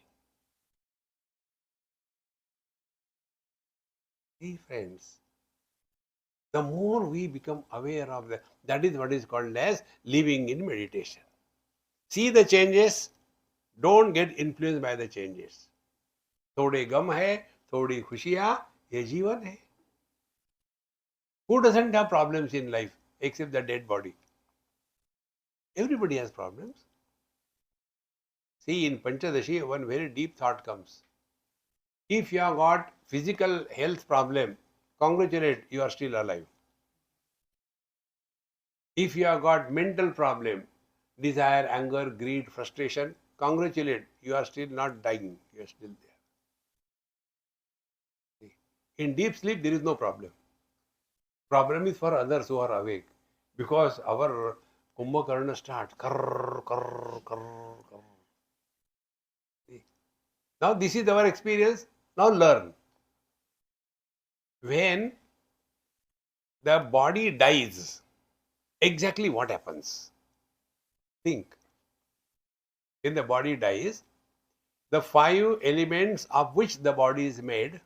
See, friends, the more we become aware of that is what is called as living in meditation. See the changes, don't get influenced by the changes. थोड़े गम है, थोड़ी खुशियाँ, ये जीवन है. Who doesn't have problems in life except the dead body? Everybody has problems. See, in Panchadashi, one very deep thought comes. If you have got physical health problem, congratulate, you are still alive. If you have got mental problem, desire, anger, greed, frustration, congratulate, you are still not dying, you are still there. In deep sleep, there is no problem. Problem is for others who are awake, because our Kumbhakarna starts. Karr, karr, karr, karr. Now this is our experience. Now learn. When the body dies, exactly what happens? Think. When the body dies, the 5 elements of which the body is made,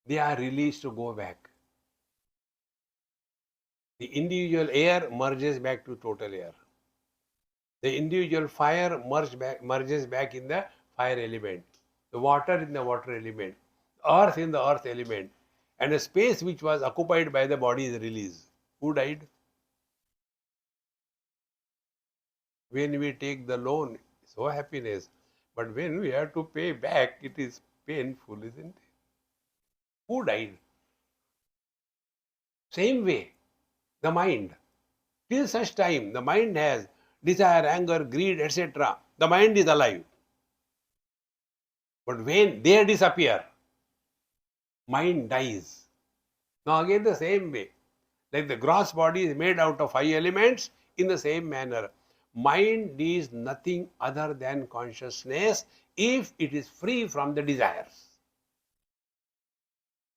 they are released to go back. The individual air merges back to total air. The individual fire merges back in the fire element. The water in the water element. Earth in the earth element. And a space which was occupied by the body is released. Who died? When we take the loan, so happiness. But when we have to pay back, it is painful, isn't it? Who died? Same way, the mind. Till such time, the mind has desire, anger, greed, etc. The mind is alive. But when they disappear, mind dies. Now again the same way. Like the gross body is made out of 5 elements, in the same manner, mind is nothing other than consciousness if it is free from the desires.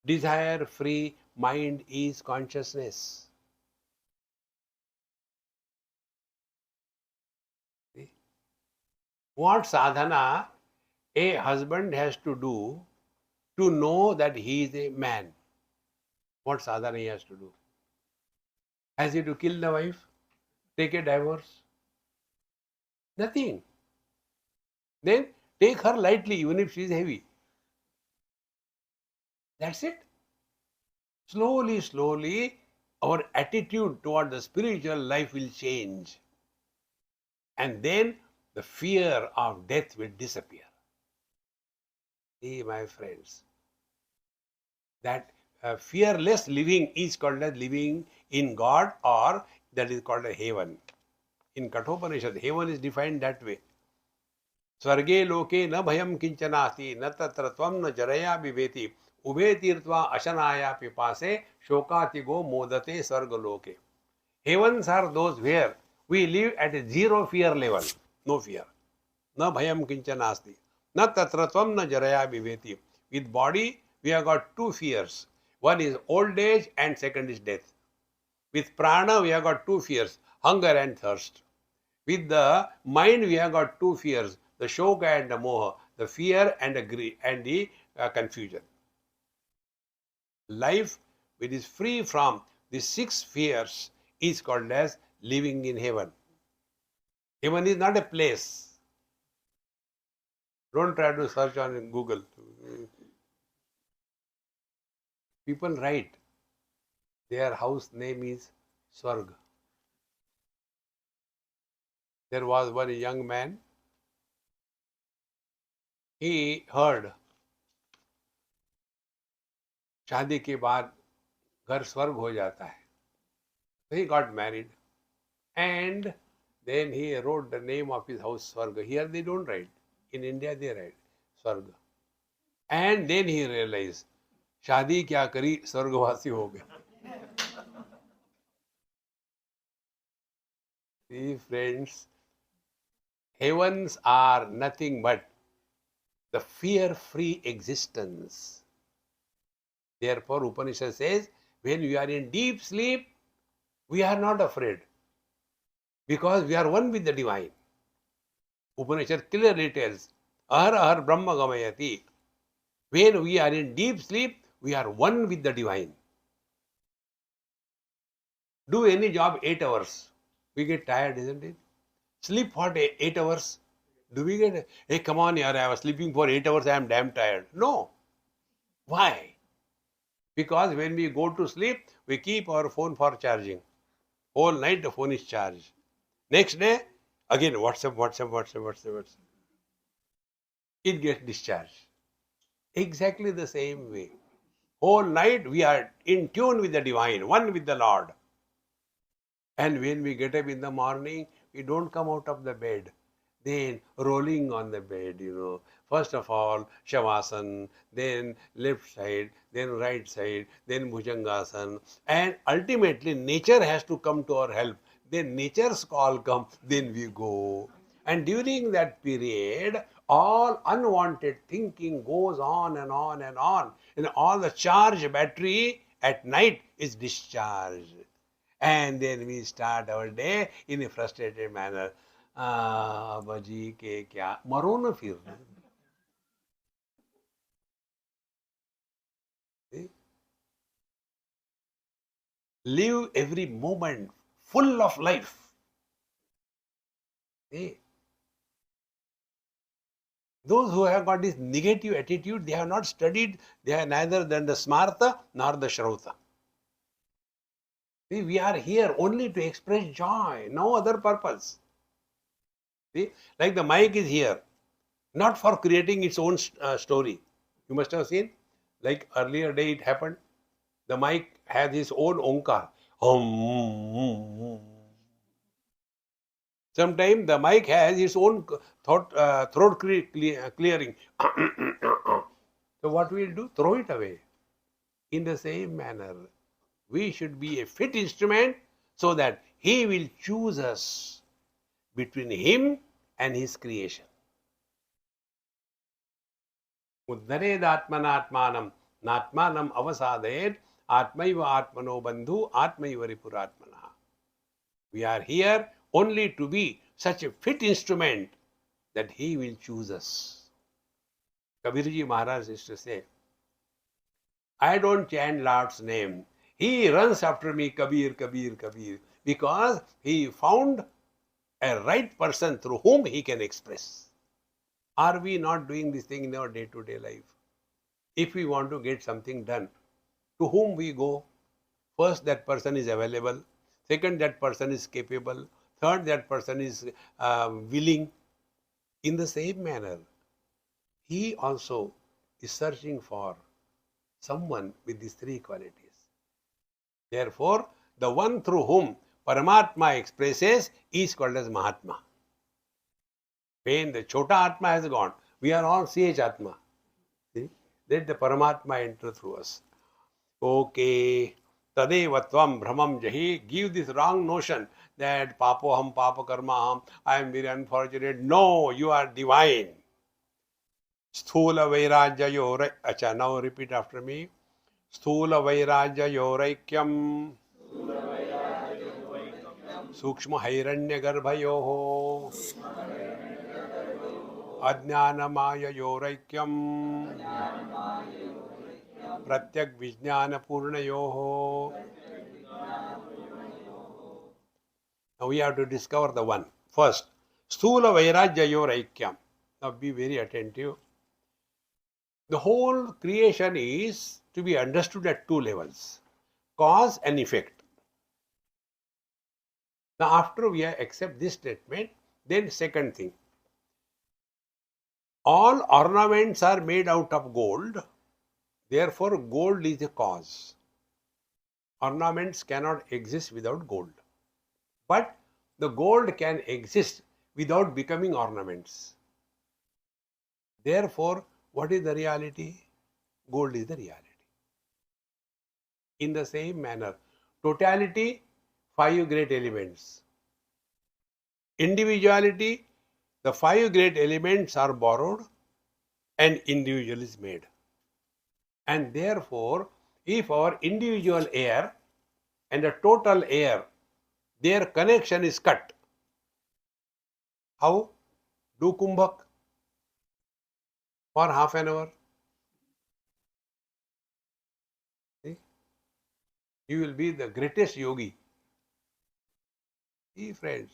Desire-free mind is consciousness. See? What sadhana a husband has to do to know that he is a man? What sadhana he has to do? Has he to kill the wife? Take a divorce? Nothing. Then take her lightly, even if she is heavy. That's it. Slowly, slowly, our attitude toward the spiritual life will change. And then the fear of death will disappear. See, my friends, that fearless living is called as living in God, or that is called a heaven. In Kathopanishad, heaven is defined that way. Swarge loke na bhayam kinchanasti na tatra tvam na jaraya viveti ube tirtva ashanaya pipase shokatigo modate sargaloke. Heavens are those where we live at a zero fear level, no fear. Na bhayam kinchanasti na tatra tvam na jaraya viveti. With body, we have got 2 fears. One is old age and second is death. With prana, we have got 2 fears, hunger and thirst. With the mind, we have got 2 fears, the shoka and the moha, the fear and the greed and the confusion. Life which is free from these 6 fears is called as living in heaven. Heaven is not a place. Don't try to search on Google. People write their house name is Swarg. There was one young man, he heard शादी के बाद घर स्वर्ग हो जाता है. So he got married and then he wrote the name of his house Swarga. Here they don't write. In India they write Swarga. And then he realized शादी क्या करी, स्वर्गवासी हो गए. See, friends, heavens are nothing but the fear-free existence. Therefore, Upanishad says, when we are in deep sleep, we are not afraid because we are one with the divine. Upanishad clearly tells, Ahar Ahar Brahma Gamayati. When we are in deep sleep, we are one with the divine. Do any job 8 hours. We get tired, isn't it? Sleep for 8 hours. Do we get, hey, come on, yaar, I was sleeping for 8 hours, I am damn tired. No. Why? Because when we go to sleep, we keep our phone for charging. Whole night the phone is charged. Next day, again WhatsApp. It gets discharged. Exactly the same way. Whole night we are in tune with the divine, one with the Lord. And when we get up in the morning, we don't come out of the bed. Then rolling on the bed, First of all, Shavasana, then left side, then right side, then Bhujangasana. And ultimately, nature has to come to our help. Then nature's call comes, then we go. And during that period, all unwanted thinking goes on and on and on. And all the charged battery at night is discharged. And then we start our day in a frustrated manner. Baji ke kya? Maro na fir. Live every moment full of life. Those who have got this negative attitude, they have not studied, they have neither done the smarta nor the shrauta. See, we are here only to express joy, no other purpose. See, like the mic is here, not for creating its own story. You must have seen, like earlier day it happened, the mic has its own onkar. Sometimes the mic has its own throat clearing. So what we'll do? Throw it away. In the same manner, we should be a fit instrument so that He will choose us between Him and His creation. Uddharedatmanatmanam natmanam avasadayet atmaiva atmano bandhu atmaiva ripuratmana. We are here only to be such a fit instrument that He will choose us. Kabirji Maharaj used to say, I don't chant Lord's name. He runs after me, Kabir, Kabir, Kabir, because he found a right person through whom he can express. Are we not doing this thing in our day-to-day life? If we want to get something done, to whom we go? First, that person is available. Second, that person is capable. Third, that person is willing. In the same manner, he also is searching for someone with these three qualities. Therefore, the one through whom Paramatma expresses is called as Mahatma. When the Chota Atma has gone, we are all CH Atma. See? Let the Paramatma enter through us. Okay. Tadeva tvam brahmam jahi. Give this wrong notion that papoham, papa karmaham, I am very unfortunate. No, you are divine. Sthula vairajya yorai. Acha, now repeat after me. Sthula vairajya yoraikyam. Sukshma hairanya garbhayoho. Ajnanamaya yoraikyam. Pratyak vijnana purnayoho. Now we have to discover the one. First, Sthula vairajya yoraikyam. Now be very attentive. The whole creation is to be understood at two levels, cause and effect. Now after we accept this statement, then second thing, all ornaments are made out of gold, therefore gold is the cause. Ornaments cannot exist without gold, but the gold can exist without becoming ornaments. Therefore, what is the reality? Gold is the reality. In the same manner, totality, 5 great elements. Individuality, the 5 great elements are borrowed and individual is made. And therefore, if our individual air and the total air, their connection is cut. How? Do kumbhak for half an hour. See? You will be the greatest yogi. See, friends.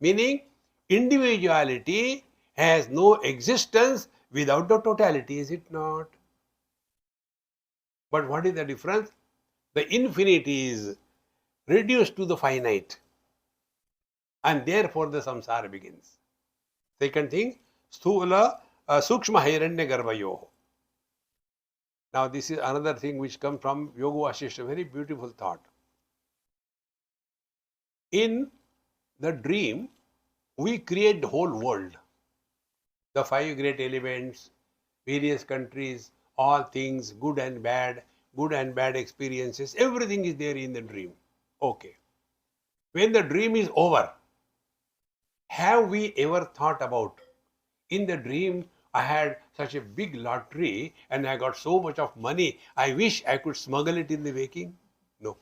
Meaning, individuality has no existence without the totality, is it not? But what is the difference? The infinity is reduced to the finite, and therefore the samsara begins. Second thing, sthula sukshma hiranya garbhayoh. Now this is another thing which comes from Yoga Vasishtha, very beautiful thought. In the dream, we create the whole world. The 5 great elements, various countries, all things, good and bad experiences, everything is there in the dream. Okay. When the dream is over, have we ever thought about, in the dream, I had such a big lottery and I got so much of money, I wish I could smuggle it in the waking? No.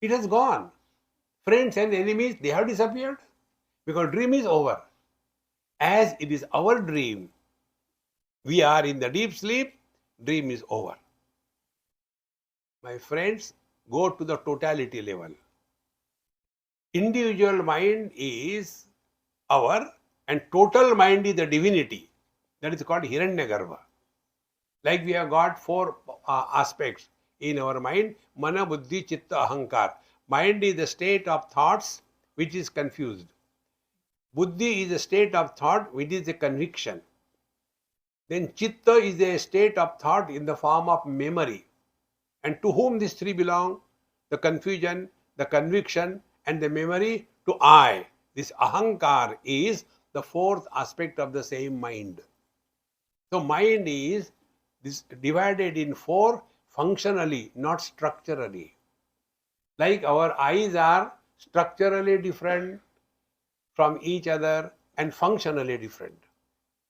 It has gone. Friends and enemies, they have disappeared because dream is over. As it is our dream, we are in the deep sleep, dream is over. My friends, go to the totality level. Individual mind is our and total mind is the divinity. That is called Hiranyagarbha. Like we have got 4 aspects in our mind: Mana, Buddhi, Chitta, Ahankar. Mind is the state of thoughts which is confused. Buddhi is a state of thought which is a conviction. Then Chitta is a state of thought in the form of memory. And to whom these 3 belong? The confusion, the conviction and the memory to I. This Ahankar is the 4th aspect of the same mind. So mind is divided in 4 functionally, not structurally. Like our eyes are structurally different from each other and functionally different.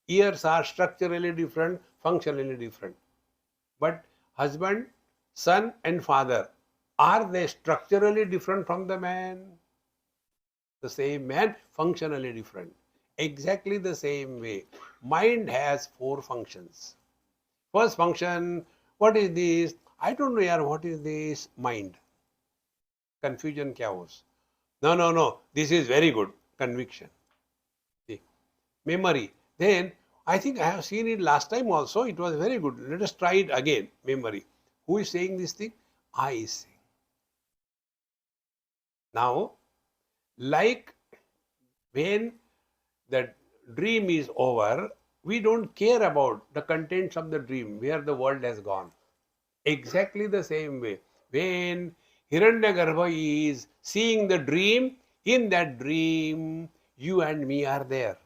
Ears are structurally different, functionally different. But husband, son and father, are they structurally different from the man? The same man, functionally different. Exactly the same way. Mind has 4 functions. First function, what is this? I don't know, yaar, what is this? Mind. Confusion, chaos. No. This is very good. Conviction. See. Memory. Then, I think I have seen it last time also. It was very good. Let us try it again. Memory. Who is saying this thing? I is saying. Now, like when the dream is over, we don't care about the contents of the dream, where the world has gone. Exactly the same way. When Hiranyagarbha is seeing the dream, in that dream, you and me are there.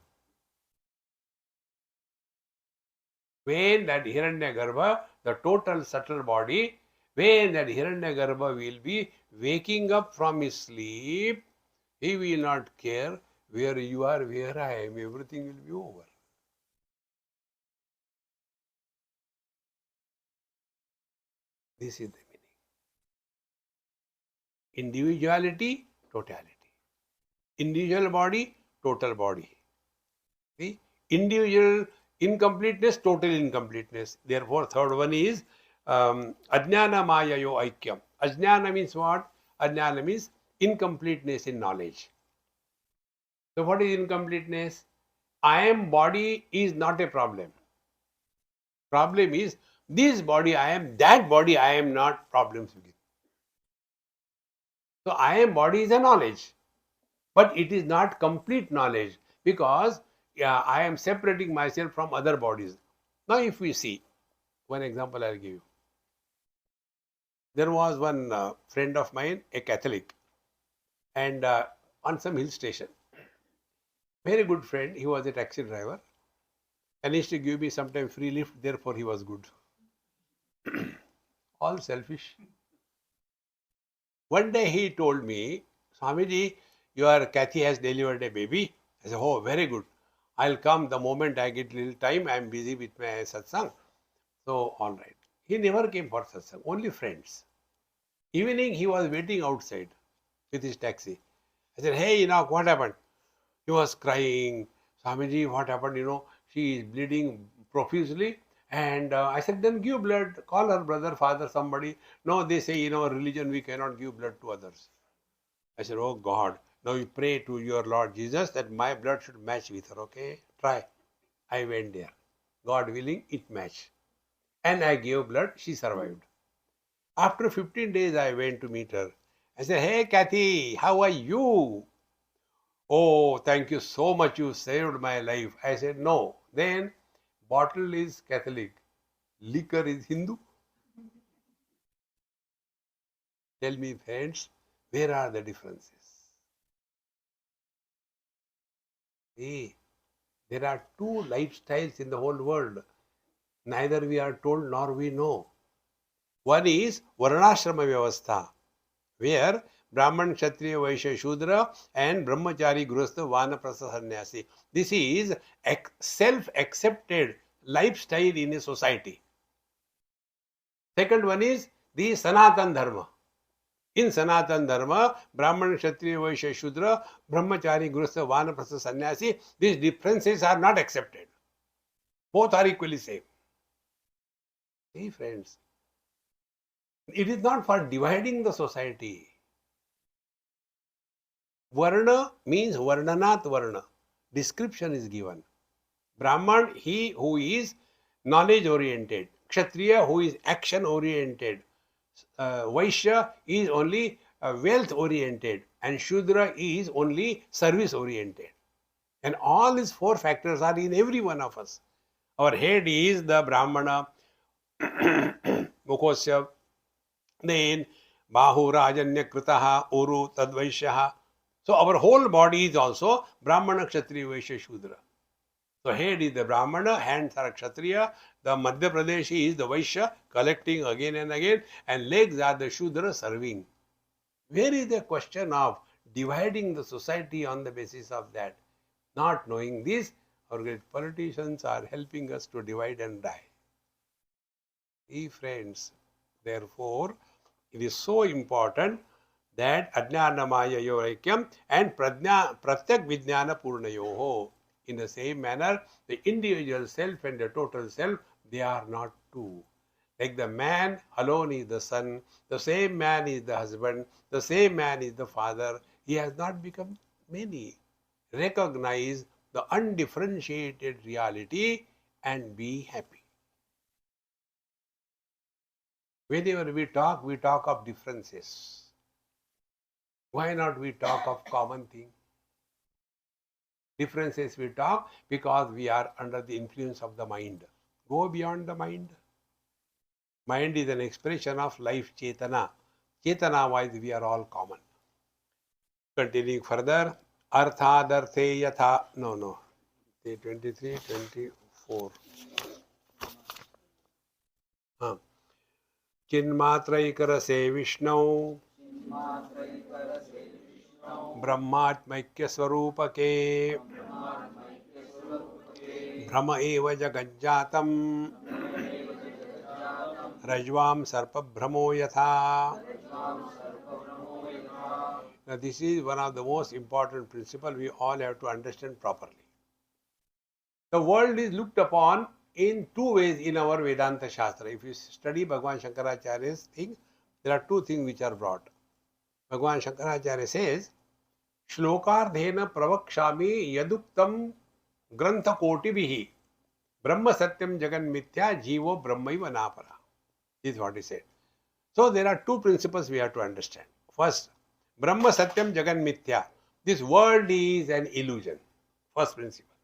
When that Hiranyagarbha, the total subtle body, when that Hiranyagarbha will be waking up from his sleep, he will not care where you are, where I am, everything will be over. This is the meaning. Individuality, totality. Individual body, total body. See? Individual incompleteness, total incompleteness. Therefore, third one is Ajnana Mayayo Aikyam. Ajnana means what? Ajnana means incompleteness in knowledge. So, what is incompleteness? I am body is not a problem. Problem is this body I am, that body I am not, problems begin. So, I am body is a knowledge, but it is not complete knowledge because I am separating myself from other bodies. Now, if we see, one example I will give you. There was one friend of mine, a Catholic, and on some hill station. Very good friend, he was a taxi driver and he used to give me sometimes free lift, therefore he was good. All selfish. One day he told me, Swamiji, your Kathy has delivered a baby. I said, oh, very good. I'll come the moment I get little time. I'm busy with my satsang. So, all right. He never came for satsang, only friends. Evening, he was waiting outside with his taxi. I said, hey, what happened? He was crying. Swamiji, what happened? She is bleeding profusely. And I said, then give blood. Call her brother, father, somebody. No, they say, religion, we cannot give blood to others. I said, oh God, now you pray to your Lord Jesus that my blood should match with her, okay? Try. I went there. God willing, it matched. And I gave blood, she survived. After 15 days, I went to meet her. I said, hey Kathy, how are you? Oh, thank you so much, you saved my life. I said, no. Then, bottle is Catholic, liquor is Hindu. Tell me, friends, where are the differences? See, there are two lifestyles in the whole world. Neither we are told nor we know. One is Varnashrama Vyavastha, where Brahman, Kshatriya, Vaishya, Shudra and Brahmachari, Grihastha, Vanaprastha, Sannyasi. This is self-accepted lifestyle in a society. Second one is the Sanatan Dharma. In Sanatan Dharma, Brahman, Kshatriya, Vaishya, Shudra, Brahmachari, Grihastha, Vanaprastha, Sannyasi, these differences are not accepted. Both are equally same. See, friends, it is not for dividing the society. Varna means Varnanat Varna. Description is given. Brahman, he who is knowledge oriented. Kshatriya, who is action oriented. Vaishya is only wealth oriented. And Shudra is only service oriented. And all these four factors are in every one of us. Our head is the Brahmana, Mukhosya, then Bahu Rajanya Kritaha, Uru Tadvaishyaha. So our whole body is also Brahmana, Kshatriya, Vaishya, Shudra. So head is the Brahmana, hands are Kshatriya, the Madhya Pradeshi is the Vaishya, collecting again and again, and legs are the Shudra, serving. Where is the question of dividing the society on the basis of that? Not knowing this, our great politicians are helping us to divide and die. Friends, therefore, it is so important that Ajnanamaya Yorakyam and Pratyak Vijnana Purnayoho. In the same manner, the individual self and the total self, they are not two. Like the man alone is the son, the same man is the husband, the same man is the father. He has not become many. Recognize the undifferentiated reality and be happy. Whenever we talk of differences. Why not we talk of common thing? Differences we talk because we are under the influence of the mind. Go beyond the mind. Mind is an expression of life Chetana. Chetana wise we are all common. Continuing further, Arthadarthe Yatha. No. 23, 24. Chinmatraikara Vishnu ब्रह्मात्मैक्य स्वरूप के भ्रम एव जगज्जातम् रज्वाम सर्प भ्रमो यथा. Now this is one of the most important principles we all have to understand properly. The world is looked upon in two ways in our Vedanta Shastra. If you study Bhagavan Shankaracharya's thing, there are two things which are brought. Bhagavan Shankaracharya says, Shlokardhena pravakshami yaduktam grantha kotibihi brahma satyam jagan mithya jivo brahmaiva napara. This is what he said. So there are two principles we have to understand. First, brahma satyam jagan mithya. This world is an illusion. First principle.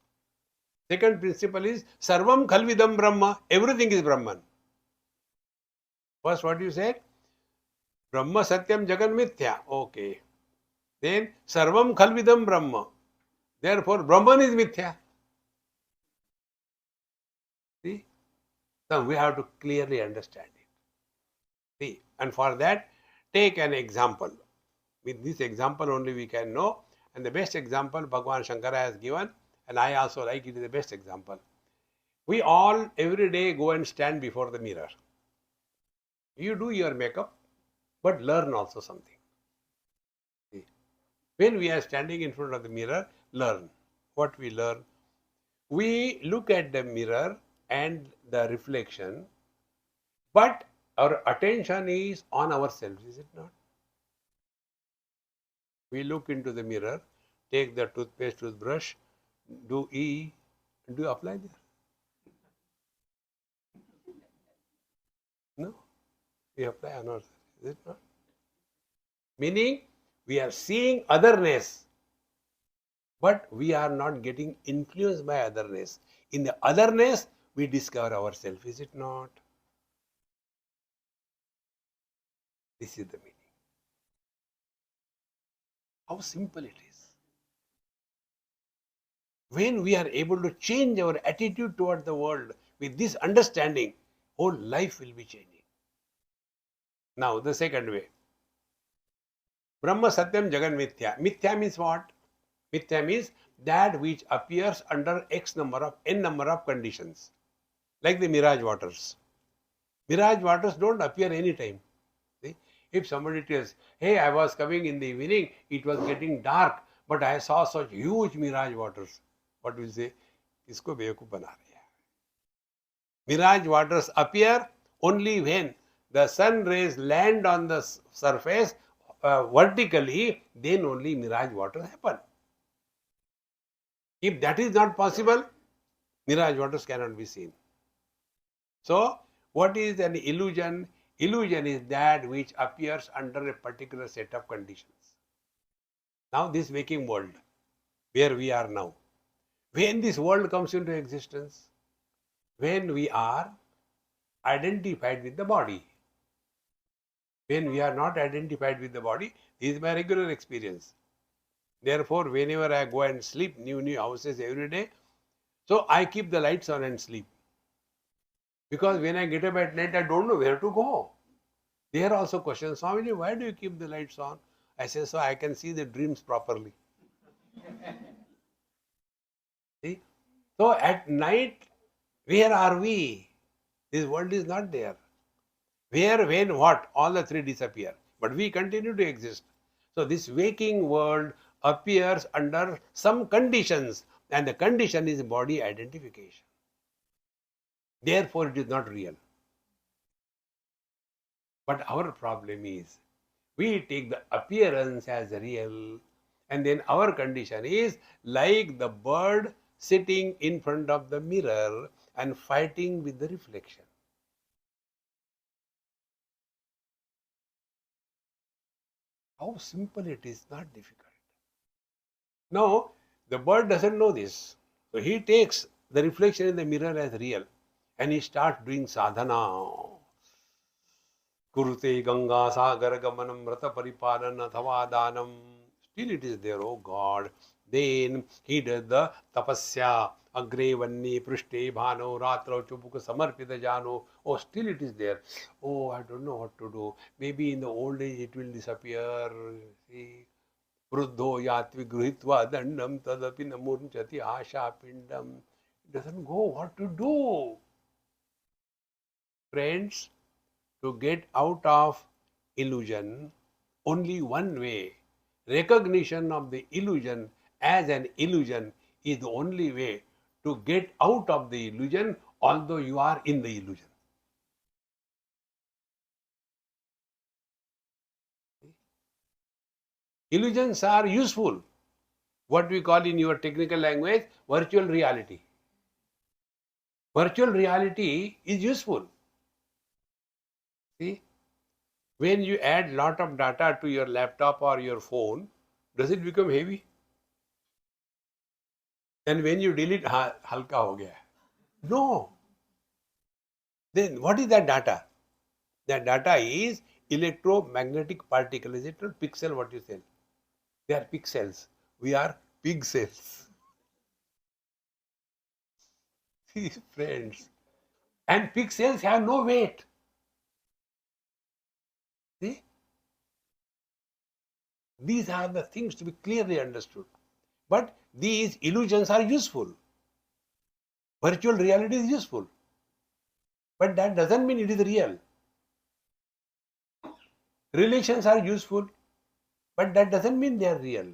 Second principle is sarvam khalvidam brahma. Everything is Brahman. First what you said? Brahma satyam jagan mithya. Okay. Then sarvam khalvidam brahma. Therefore Brahman is mithya. See? So we have to clearly understand it. See, and for that take an example. With this example only we can know. And the best example Bhagavan Shankara has given, and I also like it, is the best example. We all every day go and stand before the mirror. You do your makeup, but learn also something. See, when we are standing in front of the mirror, learn. What we learn? We look at the mirror and the reflection, but our attention is on ourselves, is it not? We look into the mirror, take the toothpaste, toothbrush, do apply there? No, we apply on ourselves, is it not? Meaning, we are seeing otherness, but we are not getting influenced by otherness. In the otherness, we discover ourselves, is it not? This is the meaning. How simple it is. When we are able to change our attitude toward the world with this understanding, whole life will be changing. Now, the second way. Brahma Satyam Jagan Mithya. Mithya means what? Mithya means that which appears under n number of conditions. Like the mirage waters. Mirage waters don't appear anytime. See? If somebody tells, hey, I was coming in the evening, it was getting dark, but I saw such huge mirage waters. What will say? Isko बेवकूफ बना रहे हैं. Mirage waters appear only when the sun rays land on the surface vertically, then only mirage waters happen. If that is not possible, mirage waters cannot be seen. So, what is an illusion? Illusion is that which appears under a particular set of conditions. Now, this waking world, where we are now, when this world comes into existence, when we are identified with the body. When we are not identified with the body, this is my regular experience. Therefore, whenever I go and sleep, new houses every day, so I keep the lights on and sleep. Because when I get up at night, I don't know where to go. There are also questions, Swamiji, why do you keep the lights on? I say, so I can see the dreams properly. See? So at night, where are we? This world is not there. Where, when, what? All the three disappear. But we continue to exist. So this waking world appears under some conditions, and the condition is body identification. Therefore, it is not real. But our problem is, we take the appearance as real, and then our condition is like the bird sitting in front of the mirror and fighting with the reflection. How simple it is, not difficult. Now, the bird doesn't know this. So he takes the reflection in the mirror as real, and he starts doing sadhana. Kurute Ganga Sagar Gamanam Rata Paripalan Athavadanam. Still it is there, oh God. Then he does the tapasya. Agre Vanni Prishte Bhano Ratro Chupuka Samarpita Jano. Oh, still it is there. Oh, I don't know what to do. Maybe in the old age it will disappear. See. Vruddho Yatvi Gruhitva Dandam Tadapi Namurchati Asha Pindam. It doesn't go. What to do? Friends, to get out of illusion, only one way. Recognition of the illusion as an illusion is the only way to get out of the illusion, although you are in the illusion. Illusions are useful. What we call in your technical language, virtual reality. Virtual reality is useful. See, when you add lot of data to your laptop or your phone, does it become heavy? And when you delete, halka ho gaya. No. Then what is that data? That data is electromagnetic particle. Is it not pixel what you say? They are pixels. We are pig cells. See, friends. And pixels have no weight. See? These are the things to be clearly understood. But these illusions are useful. Virtual reality is useful. But that doesn't mean it is real. Relations are useful, but that doesn't mean they are real.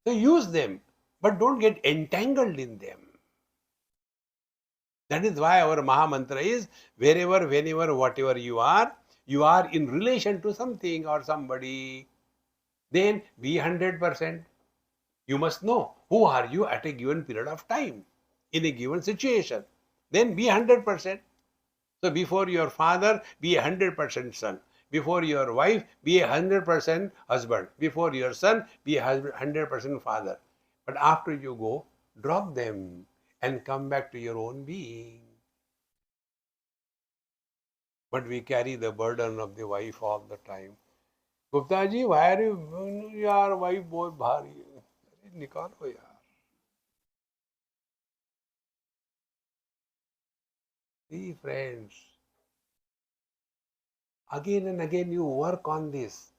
So use them, but don't get entangled in them. That is why our Maha Mantra is wherever, whenever, whatever you are in relation to something or somebody. Then be 100%. You must know who are you at a given period of time, in a given situation. Then be 100%. So before your father, be 100% son. Before your wife, be 100% husband. Before your son, be 100% father. But after you go, drop them and come back to your own being. But we carry the burden of the wife all the time. Gupta ji, why are you, your wife बहुत भारी है? निकालो यार. See friends, again and again you work on this.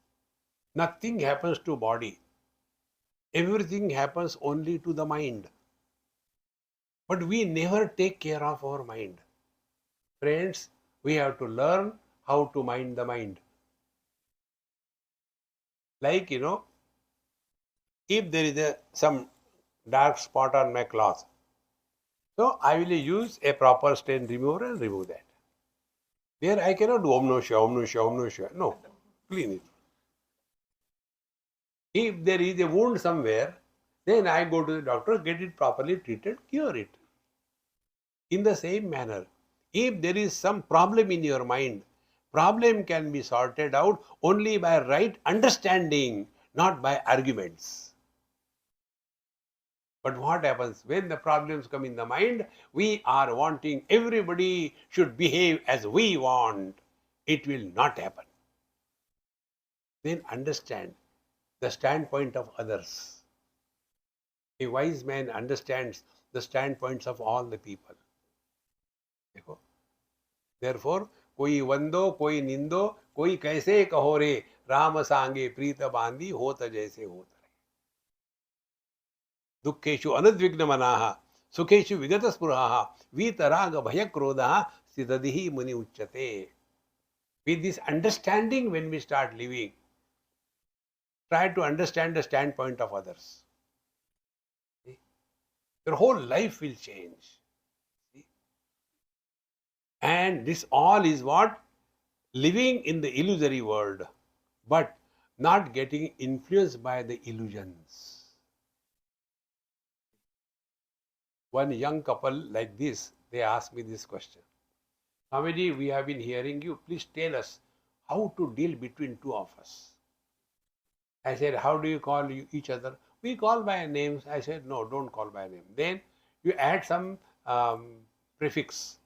Nothing happens to body. Everything happens only to the mind. But we never take care of our mind. Friends, we have to learn how to mind the mind. Like, if there is some dark spot on my cloth, so I will use a proper stain remover and remove that. There I cannot do Om No Shiva, Om No Shiva, Om No Shiva. No, clean it. If there is a wound somewhere, then I go to the doctor, get it properly treated, cure it. In the same manner, if there is some problem in your mind, problem can be sorted out only by right understanding, not by arguments. But what happens when the problems come in the mind? We are wanting everybody should behave as we want. It will not happen. Then understand the standpoint of others. A wise man understands the standpoints of all the people. Therefore, कोई वंदो कोई निंदो कोई कैसे कहो रे राम सांगे प्रीत बांधी होत जैसे होत रे. दुखेषु अनुद्विग्न मनाः सुखेषु विगत स्पृहाः वीतराग भय क्रोधाः स्थितधिः मुनि उच्यते. With this understanding, when we start living, try to understand the standpoint of others. Your whole life will change. And this all is what? Living in the illusory world, but not getting influenced by the illusions. One young couple like this, they asked me this question. Swamiji, we have been hearing you. Please tell us how to deal between two of us. I said, how do you call each other? We call by names. I said, no, don't call by name. Then you add some prefix.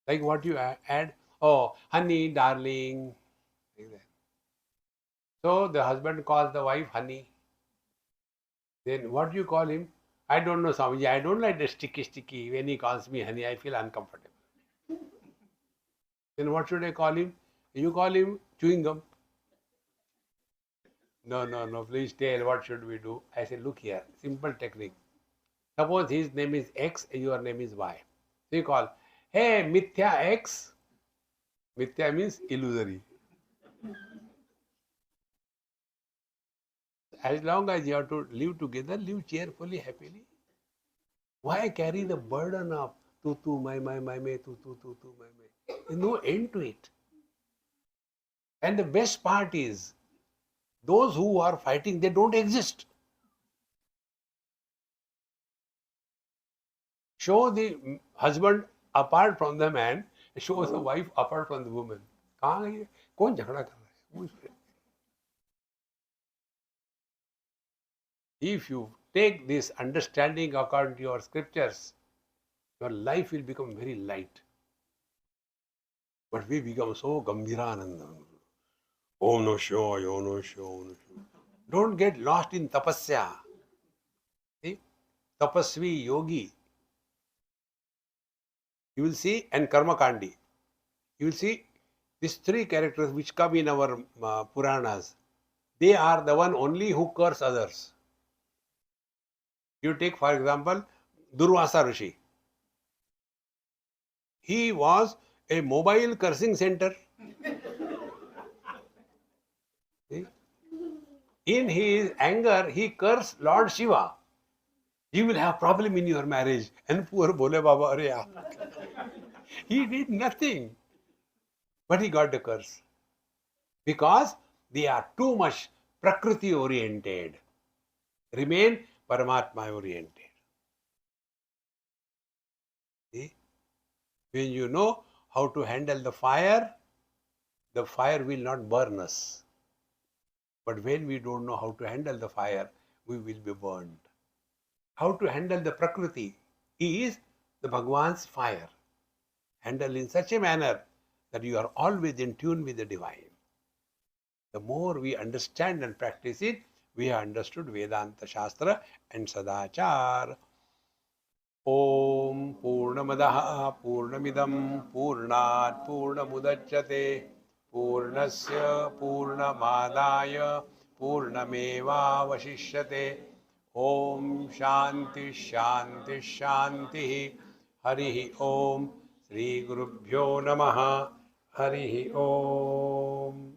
Like what you add? Oh, honey, darling. Like that. So the husband calls the wife honey. Then what do you call him? I don't know, Swamiji. I don't like the sticky. When he calls me honey, I feel uncomfortable. Then what should I call him? You call him chewing gum. No, please tell what should we do? I say, look here, simple technique. Suppose his name is X, your name is Y. So you call, hey, Mithya X. Mithya means illusory. As long as you have to live together, live cheerfully, happily. Why carry the burden of tu, my, me, tu, my. There's no end to it. And the best part is, those who are fighting, they don't exist. Show the husband apart from the man, show the wife apart from the woman. कौन झगड़ा कर रहा है? If you take this understanding according to your scriptures, your life will become very light. But we become so Gambhirananda. Om no Shiva, Om no Shiva, Om no Shiva. Don't get lost in tapasya. See? Tapasvi, yogi. You will see, and karma kandi. You will see these three characters which come in our Puranas. they are the one only who curse others. You take, for example, Durvasa Rishi. He was a mobile cursing center. See? In his anger, he cursed Lord Shiva. You will have problem in your marriage. And poor Bole Baba, Arya. He did nothing. But he got the curse. Because they are too much Prakriti oriented. Remain Paramatma oriented. See? When you know how to handle the fire will not burn us. But when we don't know how to handle the fire, we will be burned. How to handle the Prakriti is the Bhagwan's fire. Handle in such a manner that you are always in tune with the divine. The more we understand and practice it, we have understood Vedanta Shastra and Sadachara. Om Purnamadaha Purnamidam Purnat Purnamudachyate Purnasya Purnamadaya Purnameva Vashishyate. Om Shanti Shanti Shanti. Harihi Om. Shri Gurubhyo Namaha. Harihi Om.